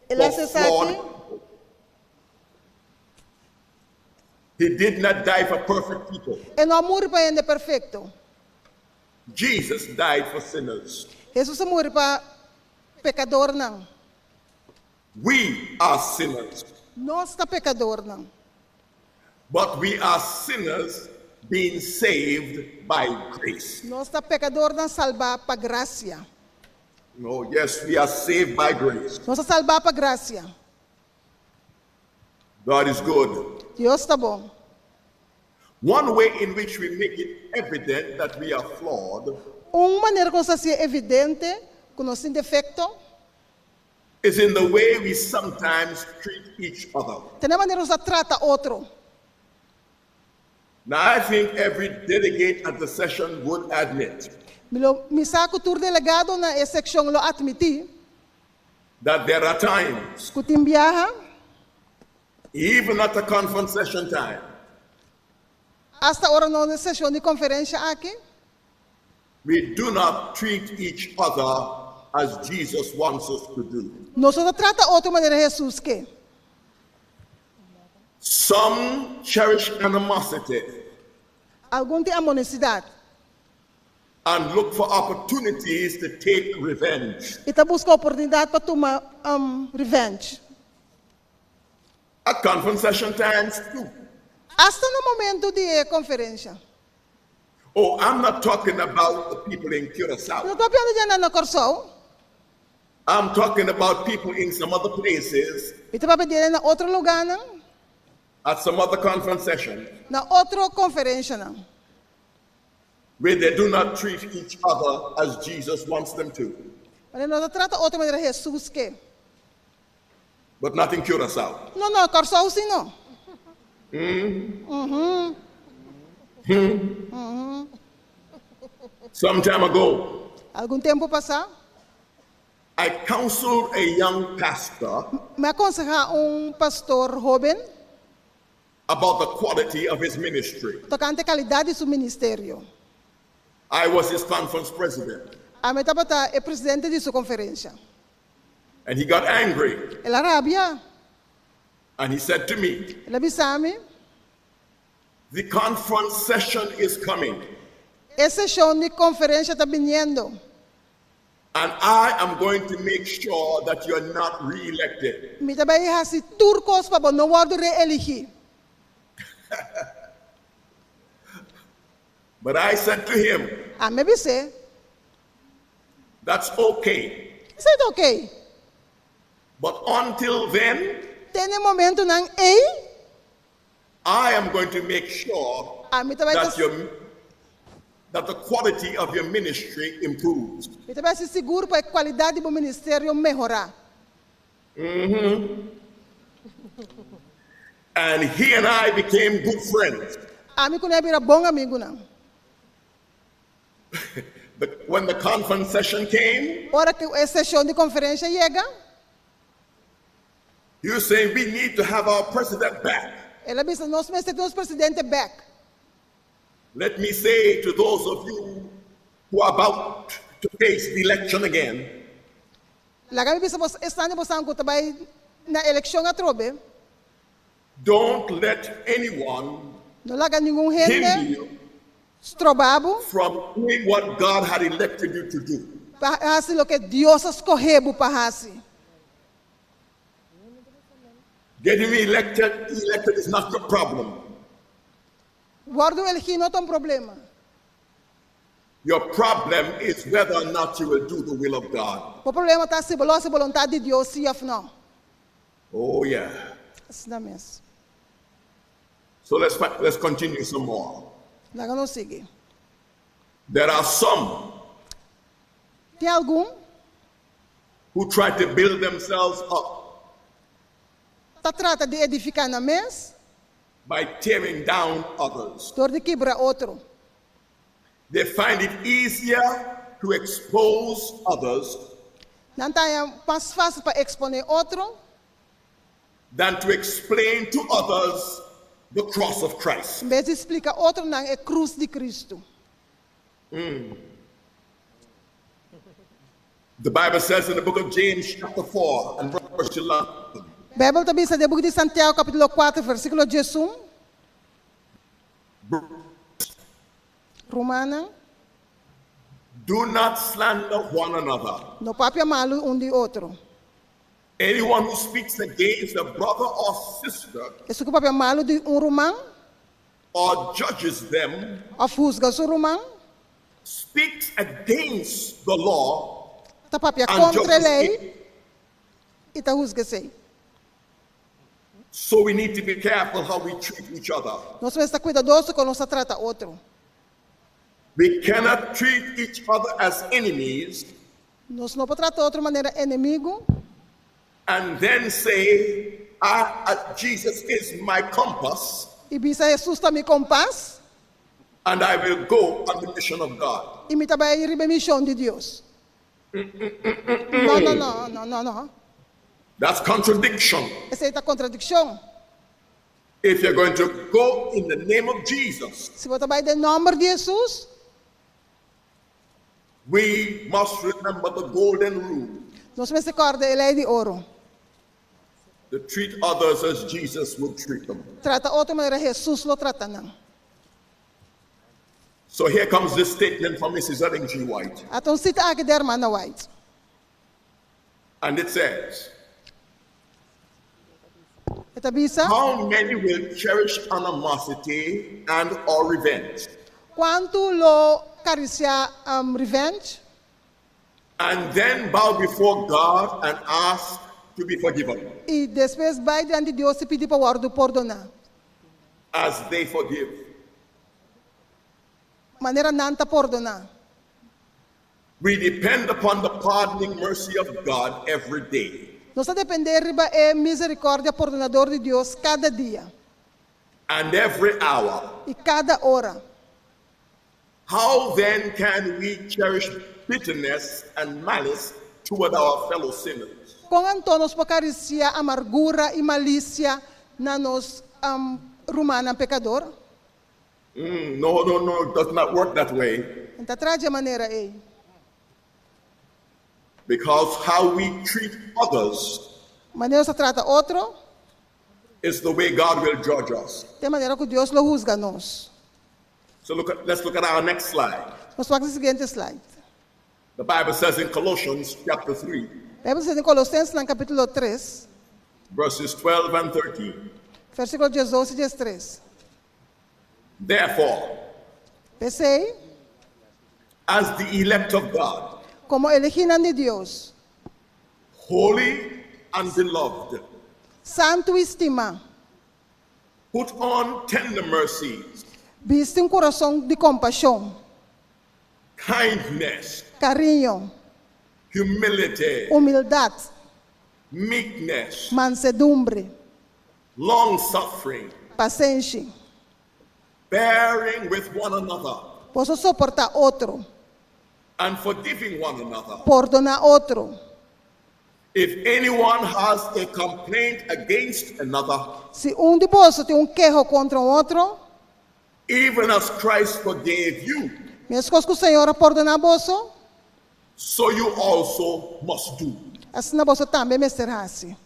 [SPEAKER 12] Ele
[SPEAKER 11] for
[SPEAKER 12] acessou
[SPEAKER 11] flawed
[SPEAKER 12] aqui,
[SPEAKER 11] people. He did not die for perfect people.
[SPEAKER 12] ele não morreu para ele perfeito.
[SPEAKER 11] Jesus died for sinners.
[SPEAKER 12] Jesus morreu para pecador, não.
[SPEAKER 11] We are sinners,
[SPEAKER 12] Nós está pecador, não.
[SPEAKER 11] but we are sinners being saved by grace.
[SPEAKER 12] Nós está pecador, não salvar para graça.
[SPEAKER 11] Oh, yes, we are saved by grace.
[SPEAKER 12] Nós está salvar para graça.
[SPEAKER 11] God is good.
[SPEAKER 12] Deus está bom.
[SPEAKER 11] One way in which we make it evident that we are flawed
[SPEAKER 12] Uma maneira que nós é evidente que nós temos defeito,
[SPEAKER 11] is in the way we sometimes treat each other.
[SPEAKER 12] tem a maneira que nós trata outro.
[SPEAKER 11] Now, I think every delegate at the session would admit
[SPEAKER 12] Misa kutur delegado na e seksyon lo admiti,
[SPEAKER 11] that there are times,
[SPEAKER 12] kutimbiyaha,
[SPEAKER 11] even at the conference session time,
[SPEAKER 12] hasta ora no na sesyon ni konferensya aki,
[SPEAKER 11] we do not treat each other as Jesus wants us to do.
[SPEAKER 12] no so trata otro manera Jesus que.
[SPEAKER 11] Some cherish animosity
[SPEAKER 12] Algún tem amonicidade.
[SPEAKER 11] and look for opportunities to take revenge.
[SPEAKER 12] Ita busca oportunidade para tomar revenge.
[SPEAKER 11] At conference session times too.
[SPEAKER 12] Hasta no momento de conferência.
[SPEAKER 11] Oh, I'm not talking about the people in Curacao.
[SPEAKER 12] Não estou falando de na Corsol.
[SPEAKER 11] I'm talking about people in some other places,
[SPEAKER 12] Ita vai pedir na outro lugar não?
[SPEAKER 11] at some other conference session,
[SPEAKER 12] Na outra conferência não.
[SPEAKER 11] where they do not treat each other as Jesus wants them to.
[SPEAKER 12] Mas não trata outra maneira Jesus que.
[SPEAKER 11] But not in Curacao.
[SPEAKER 12] Não, Corsol sim não.
[SPEAKER 11] Some time ago,
[SPEAKER 12] Algum tempo passado,
[SPEAKER 11] I counseled a young pastor
[SPEAKER 12] me aconselha pastor jovem
[SPEAKER 11] about the quality of his ministry.
[SPEAKER 12] tocante a qualidade de seu ministério.
[SPEAKER 11] I was his conference president,
[SPEAKER 12] A meta bata é presidente de sua conferência.
[SPEAKER 11] and he got angry,
[SPEAKER 12] Ela rabia,
[SPEAKER 11] and he said to me,
[SPEAKER 12] ela bisame,
[SPEAKER 11] the conference session is coming,
[SPEAKER 12] esse show de conferência está vindo.
[SPEAKER 11] and I am going to make sure that you're not re-elected.
[SPEAKER 12] Me também hasi turcos para não word reelegi.
[SPEAKER 11] But I said to him,
[SPEAKER 12] A me bise,
[SPEAKER 11] that's okay,
[SPEAKER 12] isso é ok.
[SPEAKER 11] but until then,
[SPEAKER 12] Tem momento nang ei,
[SPEAKER 11] I am going to make sure
[SPEAKER 12] a me também
[SPEAKER 11] that the quality of your ministry improves.
[SPEAKER 12] me também se seguro para a qualidade do ministério melhorar.
[SPEAKER 11] And he and I became good friends.
[SPEAKER 12] A mim quando era bom amigo não.
[SPEAKER 11] When the conference session came,
[SPEAKER 12] Ora que a sessão de conferência chega,
[SPEAKER 11] he was saying we need to have our president back.
[SPEAKER 12] ela disse nós temos presidente back.
[SPEAKER 11] Let me say to those of you who are about to face the election again,
[SPEAKER 12] Lá que disse você está no banco também na eleição a trobe,
[SPEAKER 11] don't let anyone
[SPEAKER 12] não laga nenhum
[SPEAKER 11] hinder
[SPEAKER 12] gente
[SPEAKER 11] you
[SPEAKER 12] strobabo
[SPEAKER 11] from doing what God had elected you to do.
[SPEAKER 12] para fazer o que Deus escolheu para fazer.
[SPEAKER 11] Getting me elected is not your problem.
[SPEAKER 12] Guardo elegir não tem problema.
[SPEAKER 11] Your problem is whether or not you will do the will of God.
[SPEAKER 12] O problema está se a vontade de Deus se ou não.
[SPEAKER 11] Oh yeah.
[SPEAKER 12] Assim é mesmo.
[SPEAKER 11] So let's continue some more.
[SPEAKER 12] Lá que não sigue.
[SPEAKER 11] There are some
[SPEAKER 12] Tem algum
[SPEAKER 11] who try to build themselves up
[SPEAKER 12] que trata de edificar na mesa,
[SPEAKER 11] by tearing down others.
[SPEAKER 12] dor de quebrar outro.
[SPEAKER 11] They find it easier to expose others
[SPEAKER 12] Não está mais fácil para exponer outro
[SPEAKER 11] than to explain to others the cross of Christ.
[SPEAKER 12] em vez de explicar outro na cruz de Cristo.
[SPEAKER 11] The Bible says in the book of James chapter 4 and verse 11,
[SPEAKER 12] A Bíblia também diz no book de Santiago capítulo 4 versículo 11. Romana,
[SPEAKER 11] do not slander one another.
[SPEAKER 12] no papia malo de outro.
[SPEAKER 11] Anyone who speaks against a brother or sister
[SPEAKER 12] Isso que o papia malo de romano,
[SPEAKER 11] or judges them
[SPEAKER 12] ou juzga o romano,
[SPEAKER 11] speaks against the law
[SPEAKER 12] tá papia
[SPEAKER 11] and
[SPEAKER 12] contra a
[SPEAKER 11] judges
[SPEAKER 12] lei
[SPEAKER 11] it.
[SPEAKER 12] e tá juzga-se.
[SPEAKER 11] So we need to be careful how we treat each other.
[SPEAKER 12] Nós temos que estar cuidadosos com nossa trata outro.
[SPEAKER 11] We cannot treat each other as enemies
[SPEAKER 12] Nós não podemos tratar outro maneira inimigo
[SPEAKER 11] and then say, Jesus is my compass,
[SPEAKER 12] e bisa Jesus está me compás
[SPEAKER 11] and I will go on the mission of God.
[SPEAKER 12] E mi trabalhei riba missão de Deus. Não.
[SPEAKER 11] That's contradiction.
[SPEAKER 12] Essa é a contradição.
[SPEAKER 11] If you're going to go in the name of Jesus,
[SPEAKER 12] Se você trabalha em nome de Jesus,
[SPEAKER 11] we must remember the golden rule.
[SPEAKER 12] nós vamos recordar a lei de ouro.
[SPEAKER 11] To treat others as Jesus would treat them.
[SPEAKER 12] Trata outra maneira, Jesus lo trata não.
[SPEAKER 11] So here comes this statement from Mrs. Ellen G. White.
[SPEAKER 12] Então cita aqui da irmã White.
[SPEAKER 11] And it says,
[SPEAKER 12] Ita bisa,
[SPEAKER 11] how many will cherish animosity and or revenge?
[SPEAKER 12] quanto lo caricia revenge?
[SPEAKER 11] And then bow before God and ask to be forgiven,
[SPEAKER 12] E depois vai diante de Deus e pedir para o perdonar.
[SPEAKER 11] as they forgive.
[SPEAKER 12] Maneira nanta perdonar.
[SPEAKER 11] We depend upon the pardoning mercy of God every day.
[SPEAKER 12] Nós a depender riba é misericórdia perdonador de Deus cada dia
[SPEAKER 11] And every hour.
[SPEAKER 12] e cada hora.
[SPEAKER 11] How then can we cherish bitterness and malice toward our fellow sinners?
[SPEAKER 12] Com então nós podemos cariciar amargura e malícia na nos rumana pecador.
[SPEAKER 11] No, it does not work that way.
[SPEAKER 12] Então traz a maneira aí.
[SPEAKER 11] Because how we treat others
[SPEAKER 12] Maneira se trata outro,
[SPEAKER 11] is the way God will judge us.
[SPEAKER 12] tem maneira que Deus lo juzga nós.
[SPEAKER 11] So let's look at our next slide.
[SPEAKER 12] Nós vamos ao seguinte slide.
[SPEAKER 11] The Bible says in Colossians chapter 3,
[SPEAKER 12] A Bíblia diz em Colossenses, no capítulo 3,
[SPEAKER 11] verses 12 and 13.
[SPEAKER 12] versículo 18 e 13.
[SPEAKER 11] Therefore,
[SPEAKER 12] Pensei,
[SPEAKER 11] as the elect of God,
[SPEAKER 12] como elegidos de Deus,
[SPEAKER 11] holy and beloved,
[SPEAKER 12] santo e estima,
[SPEAKER 11] put on tender mercies,
[SPEAKER 12] viste coração de compaixão,
[SPEAKER 11] kindness,
[SPEAKER 12] carinho,
[SPEAKER 11] humility,
[SPEAKER 12] humildade,
[SPEAKER 11] meekness,
[SPEAKER 12] mansedumbre,
[SPEAKER 11] long suffering,
[SPEAKER 12] paciência.
[SPEAKER 11] bearing with one another,
[SPEAKER 12] Posso suportar outro,
[SPEAKER 11] and forgiving one another.
[SPEAKER 12] perdonar outro.
[SPEAKER 11] If anyone has a complaint against another,
[SPEAKER 12] Se de vós tem queijo contra outro,
[SPEAKER 11] even as Christ forgave you,
[SPEAKER 12] mesmo que o Senhor perdonar vós,
[SPEAKER 11] so you also must do.
[SPEAKER 12] assim vós também me será-se.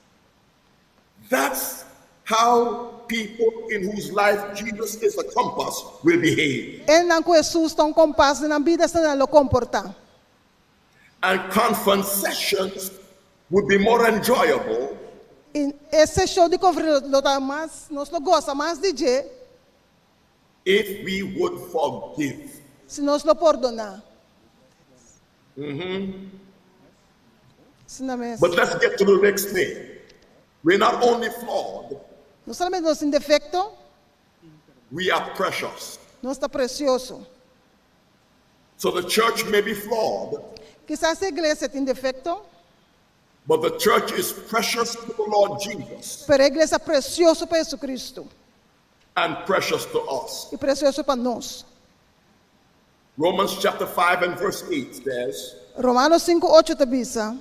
[SPEAKER 11] That's how people in whose life Jesus is a compass will behave.
[SPEAKER 12] Ele não Jesus tão compás na vida se não lo comportar.
[SPEAKER 11] And conference sessions would be more enjoyable
[SPEAKER 12] E esse show de conversa mais, nós lo gosta mais de je,
[SPEAKER 11] if we would forgive.
[SPEAKER 12] se nós lo perdonar. Se não é
[SPEAKER 11] But let's get to the next thing. We're not only flawed,
[SPEAKER 12] não somente nós em defeito,
[SPEAKER 11] we are precious.
[SPEAKER 12] nós está precioso.
[SPEAKER 11] So the church may be flawed,
[SPEAKER 12] Quizás a igreja tem defeito,
[SPEAKER 11] but the church is precious to the Lord Jesus
[SPEAKER 12] mas a igreja é precioso para Jesus Cristo
[SPEAKER 11] and precious to us.
[SPEAKER 12] e precioso para nós.
[SPEAKER 11] Romans chapter 5 and verse 8 says,
[SPEAKER 12] Romanos 5:8 te bisa,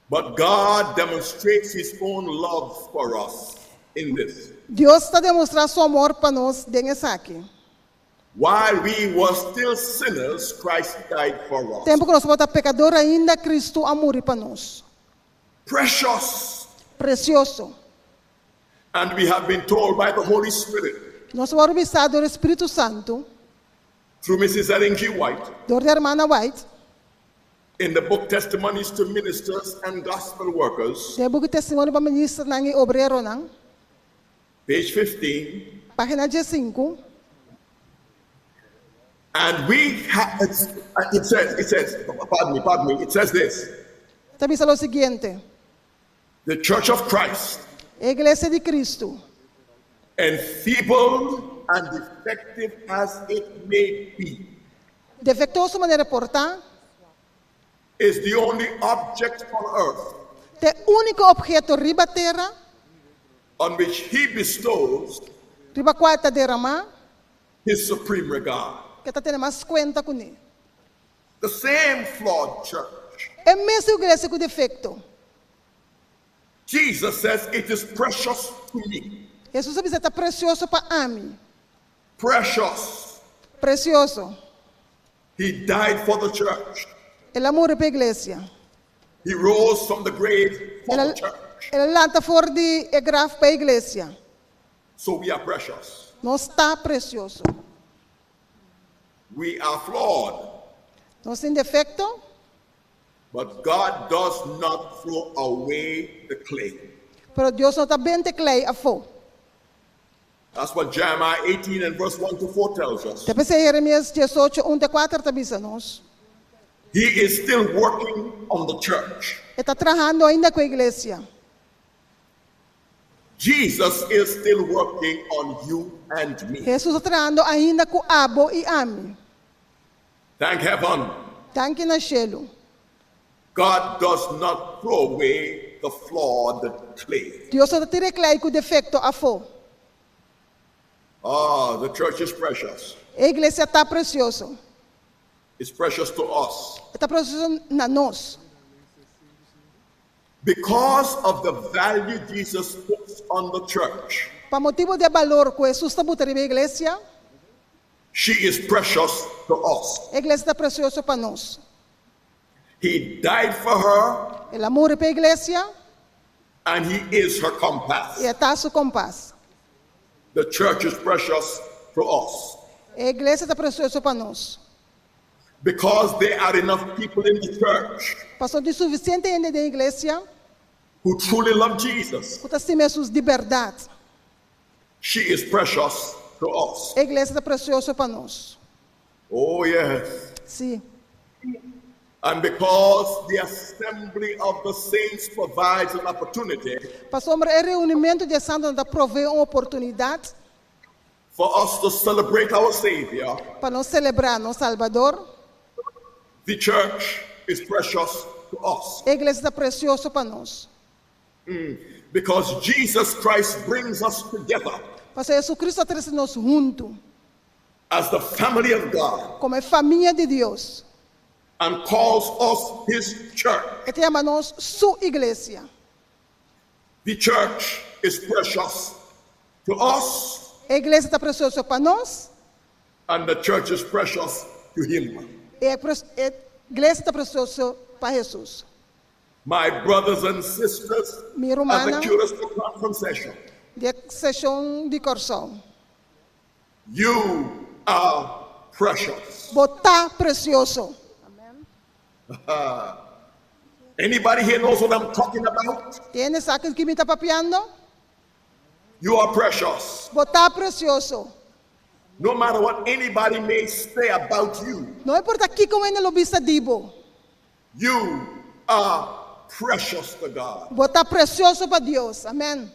[SPEAKER 11] but God demonstrates his own love for us in this.
[SPEAKER 12] Deus está demonstrando seu amor para nós dentro aqui.
[SPEAKER 11] While we were still sinners, Christ died for us.
[SPEAKER 12] Tempo que nós somos pecador ainda, Cristo morreu para nós.
[SPEAKER 11] Precious.
[SPEAKER 12] Precioso.
[SPEAKER 11] And we have been told by the Holy Spirit,
[SPEAKER 12] Nós somos avisados do Espírito Santo,
[SPEAKER 11] through Mrs. Ellen G. White,
[SPEAKER 12] da irmã White,
[SPEAKER 11] in the book Testimonies to Ministers and Gospel Workers,
[SPEAKER 12] tem um testemunho para ministrar ng obreiro nang,
[SPEAKER 11] page 15,
[SPEAKER 12] página 15.
[SPEAKER 11] and it says this,
[SPEAKER 12] Te bisa lo siguiente,
[SPEAKER 11] the Church of Christ,
[SPEAKER 12] a igreja de Cristo,
[SPEAKER 11] enfeebled and defective as it may be,
[SPEAKER 12] defectuoso maneira portar,
[SPEAKER 11] is the only object on earth
[SPEAKER 12] te único objeto riba terra,
[SPEAKER 11] on which he bestows
[SPEAKER 12] riba quarta derramar,
[SPEAKER 11] his supreme regard.
[SPEAKER 12] Que está tendo mais conta com ele.
[SPEAKER 11] The same flawed church.
[SPEAKER 12] É mesmo igreja com defeito.
[SPEAKER 11] Jesus says it is precious to me.
[SPEAKER 12] Jesus diz que está precioso para mim.
[SPEAKER 11] Precious.
[SPEAKER 12] Precioso.
[SPEAKER 11] He died for the church.
[SPEAKER 12] Ele morreu para a igreja.
[SPEAKER 11] He rose from the grave for the church.
[SPEAKER 12] Ele lanta fora de grave para a igreja.
[SPEAKER 11] So we are precious.
[SPEAKER 12] Nós está precioso.
[SPEAKER 11] We are flawed.
[SPEAKER 12] Nós temos defeito.
[SPEAKER 11] But God does not throw away the clay.
[SPEAKER 12] Pero Deus não está bem de clay a fogo.
[SPEAKER 11] That's what Jeremiah 18 and verse 1 to 4 tells us.
[SPEAKER 12] Depois Jeremias 18, 1-4 está dizendo nós.
[SPEAKER 11] He is still working on the church.
[SPEAKER 12] Está trabalhando ainda com a igreja.
[SPEAKER 11] Jesus is still working on you and me.
[SPEAKER 12] Jesus está trabalhando ainda com Abo e Ami.
[SPEAKER 11] Thank heaven.
[SPEAKER 12] Thank you, cielo.
[SPEAKER 11] God does not throw away the flawed clay.
[SPEAKER 12] Deus não tira clay com defeito a fogo.
[SPEAKER 11] The church is precious.
[SPEAKER 12] A igreja está precioso.
[SPEAKER 11] It's precious to us.
[SPEAKER 12] Está precioso na nós.
[SPEAKER 11] Because of the value Jesus puts on the church.
[SPEAKER 12] Para motivo de valor que Jesus está botando na igreja.
[SPEAKER 11] She is precious to us.
[SPEAKER 12] A igreja está precioso para nós.
[SPEAKER 11] He died for her.
[SPEAKER 12] Ele morreu para a igreja.
[SPEAKER 11] And he is her compass.
[SPEAKER 12] E está seu compás.
[SPEAKER 11] The church is precious to us.
[SPEAKER 12] A igreja está precioso para nós.
[SPEAKER 11] Because there are enough people in the church.
[SPEAKER 12] Passou de suficiente ainda da igreja.
[SPEAKER 11] Who truly love Jesus.
[SPEAKER 12] Que está Jesus de verdade.
[SPEAKER 11] She is precious to us.
[SPEAKER 12] A igreja está precioso para nós.
[SPEAKER 11] Oh yes.
[SPEAKER 12] Sim.
[SPEAKER 11] And because the assembly of the saints provides an opportunity.
[SPEAKER 12] Passou o reunimento de santos da provê uma oportunidade.
[SPEAKER 11] For us to celebrate our Savior.
[SPEAKER 12] Para nós celebrar nosso Salvador.
[SPEAKER 11] The church is precious to us.
[SPEAKER 12] A igreja está precioso para nós.
[SPEAKER 11] Because Jesus Christ brings us together.
[SPEAKER 12] Porque Jesus Cristo traz nós junto.
[SPEAKER 11] As the family of God.
[SPEAKER 12] Como a família de Deus.
[SPEAKER 11] And calls us His church.
[SPEAKER 12] E chama nós sua igreja.
[SPEAKER 11] The church is precious to us.
[SPEAKER 12] A igreja está preciosa para nós.
[SPEAKER 11] And the church is precious to Him.
[SPEAKER 12] E a igreja está preciosa para Jesus.
[SPEAKER 11] My brothers and sisters,
[SPEAKER 12] minha irmã,
[SPEAKER 11] as the curious from Seshon.
[SPEAKER 12] De Seshon de coração.
[SPEAKER 11] You are precious.
[SPEAKER 12] Botar precioso.
[SPEAKER 11] Anybody here knows what I'm talking about?
[SPEAKER 12] ¿Tienes alguien que me está papiando?
[SPEAKER 11] You are precious.
[SPEAKER 12] Botar precioso.
[SPEAKER 11] No matter what anybody may say about you.
[SPEAKER 12] No importa aqui como ele lo vista dibo.
[SPEAKER 11] You are precious to God.
[SPEAKER 12] Botar precioso para Deus. Amém.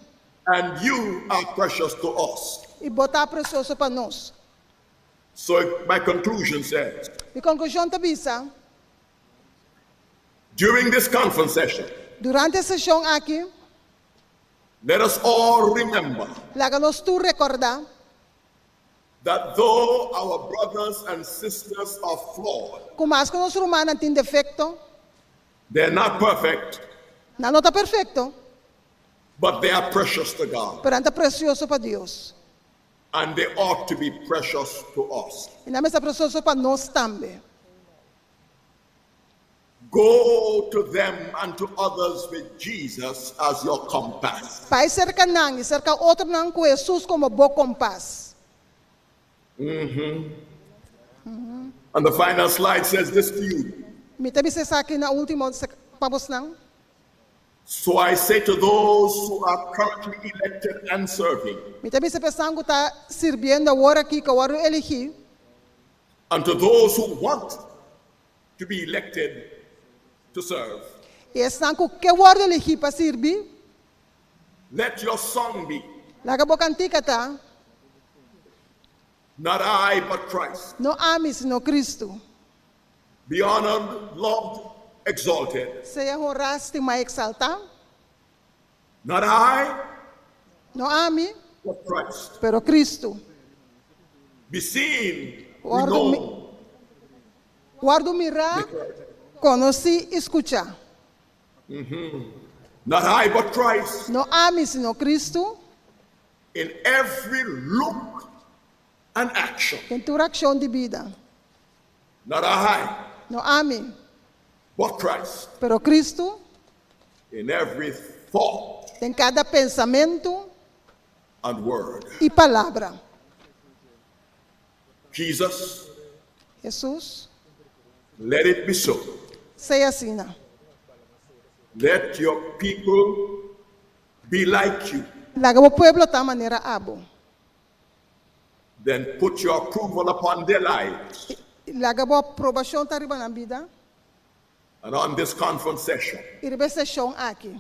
[SPEAKER 11] And you are precious to us.
[SPEAKER 12] E botar precioso para nós.
[SPEAKER 11] So my conclusion says.
[SPEAKER 12] Mi conclusão te visa.
[SPEAKER 11] During this conference session.
[SPEAKER 12] Durante a sessão aqui.
[SPEAKER 11] Let us all remember.
[SPEAKER 12] Láganos tú recordar.
[SPEAKER 11] That though our brothers and sisters are flawed.
[SPEAKER 12] Como as que nos humanos têm defecto.
[SPEAKER 11] They're not perfect.
[SPEAKER 12] Não está perfeito.
[SPEAKER 11] But they are precious to God.
[SPEAKER 12] Pero anda precioso para Deus.
[SPEAKER 11] And they ought to be precious to us.
[SPEAKER 12] E não está precioso para nós também.
[SPEAKER 11] Go to them and to others with Jesus as your compass.
[SPEAKER 12] Pai cerca nang e cerca outro nang com Jesus como bom compás.
[SPEAKER 11] And the final slide says this to you.
[SPEAKER 12] Me tabi sa akin na último pabos nang.
[SPEAKER 11] So I say to those who are currently elected and serving.
[SPEAKER 12] Me tabi sa pesang ko ta sirviendo agora aqui ka waro elegi.
[SPEAKER 11] And to those who want to be elected to serve.
[SPEAKER 12] E estão com que waro elegi para servir.
[SPEAKER 11] Let your song be.
[SPEAKER 12] Laga bo cantica ta.
[SPEAKER 11] Not I, but Christ.
[SPEAKER 12] No ami, sino Cristo.
[SPEAKER 11] Be honored, loved, exalted.
[SPEAKER 12] Seja honraste mais exaltar.
[SPEAKER 11] Not I,
[SPEAKER 12] no ami,
[SPEAKER 11] but Christ.
[SPEAKER 12] pero Cristo.
[SPEAKER 11] be seen, be
[SPEAKER 12] Guardo,
[SPEAKER 11] known.
[SPEAKER 12] guardo mirar, conocí, escuchar.
[SPEAKER 11] Not I, but Christ.
[SPEAKER 12] No a mí, sino Cristo.
[SPEAKER 11] In every look and action.
[SPEAKER 12] En tu acción de vida.
[SPEAKER 11] Not I,
[SPEAKER 12] No a mí,
[SPEAKER 11] but Christ.
[SPEAKER 12] pero Cristo.
[SPEAKER 11] In every thought
[SPEAKER 12] En cada pensamiento
[SPEAKER 11] and word.
[SPEAKER 12] y palabra.
[SPEAKER 11] Jesus,
[SPEAKER 12] Jesús,
[SPEAKER 11] let it be so.
[SPEAKER 12] sea así.
[SPEAKER 11] Let your people be like you.
[SPEAKER 12] Lagabo pueblo ta manera abo.
[SPEAKER 11] Then put your approval upon their lives.
[SPEAKER 12] Lagabo aprobación ta riba na vida.
[SPEAKER 11] And on this conference session,
[SPEAKER 12] Iribe session aqui.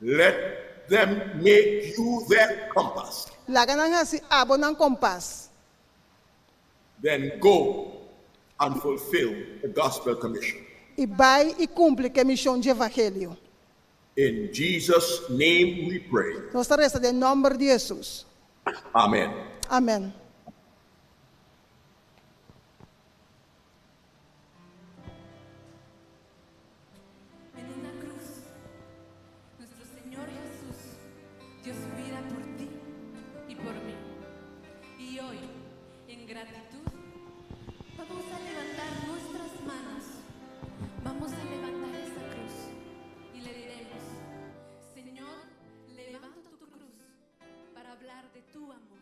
[SPEAKER 11] let them make you their compass.
[SPEAKER 12] Laganang hasi abo ng kompas.
[SPEAKER 11] Then go and fulfill the gospel commission.
[SPEAKER 12] E vai e cumpre que missão de evangelho.
[SPEAKER 11] In Jesus' name we pray.
[SPEAKER 12] Nossa resta de nome de Jesus.
[SPEAKER 11] Amen.
[SPEAKER 12] Amém.
[SPEAKER 1] En una cruz, nuestro Señor Jesús dio su vida por ti y por mí. Y hoy, en gratitud, vamos a levantar nuestras manos, vamos a levantar esa cruz y le diremos: Señor, levanta tu cruz para hablar de tu amor.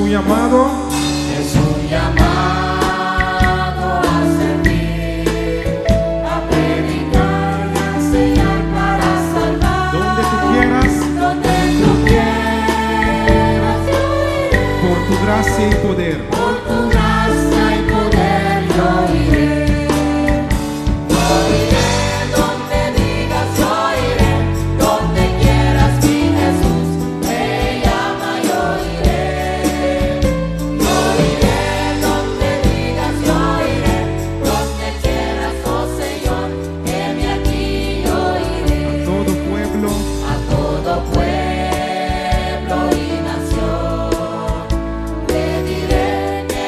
[SPEAKER 13] llamado
[SPEAKER 14] es un llamado a servir, a predicar y a enseñar para salvar.
[SPEAKER 13] donde tú quieras,
[SPEAKER 14] yo iré.
[SPEAKER 13] por tu gracia y poder.
[SPEAKER 14] Por tu gracia y poder yo iré. Yo iré donde digas, yo iré. Donde quieras, mi Jesús me llama, yo iré. Yo iré donde digas, yo iré. Donde quieras, oh Señor, heme aquí, yo iré.
[SPEAKER 13] A todo pueblo,
[SPEAKER 14] A todo pueblo y nación le diré que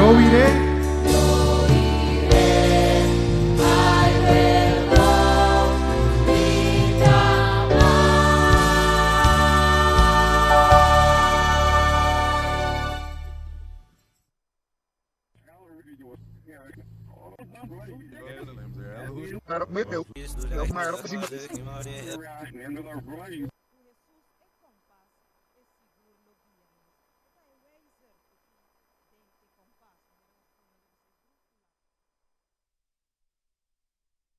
[SPEAKER 13] Yo iré.
[SPEAKER 14] Ay, perdón, mi
[SPEAKER 15] Claro,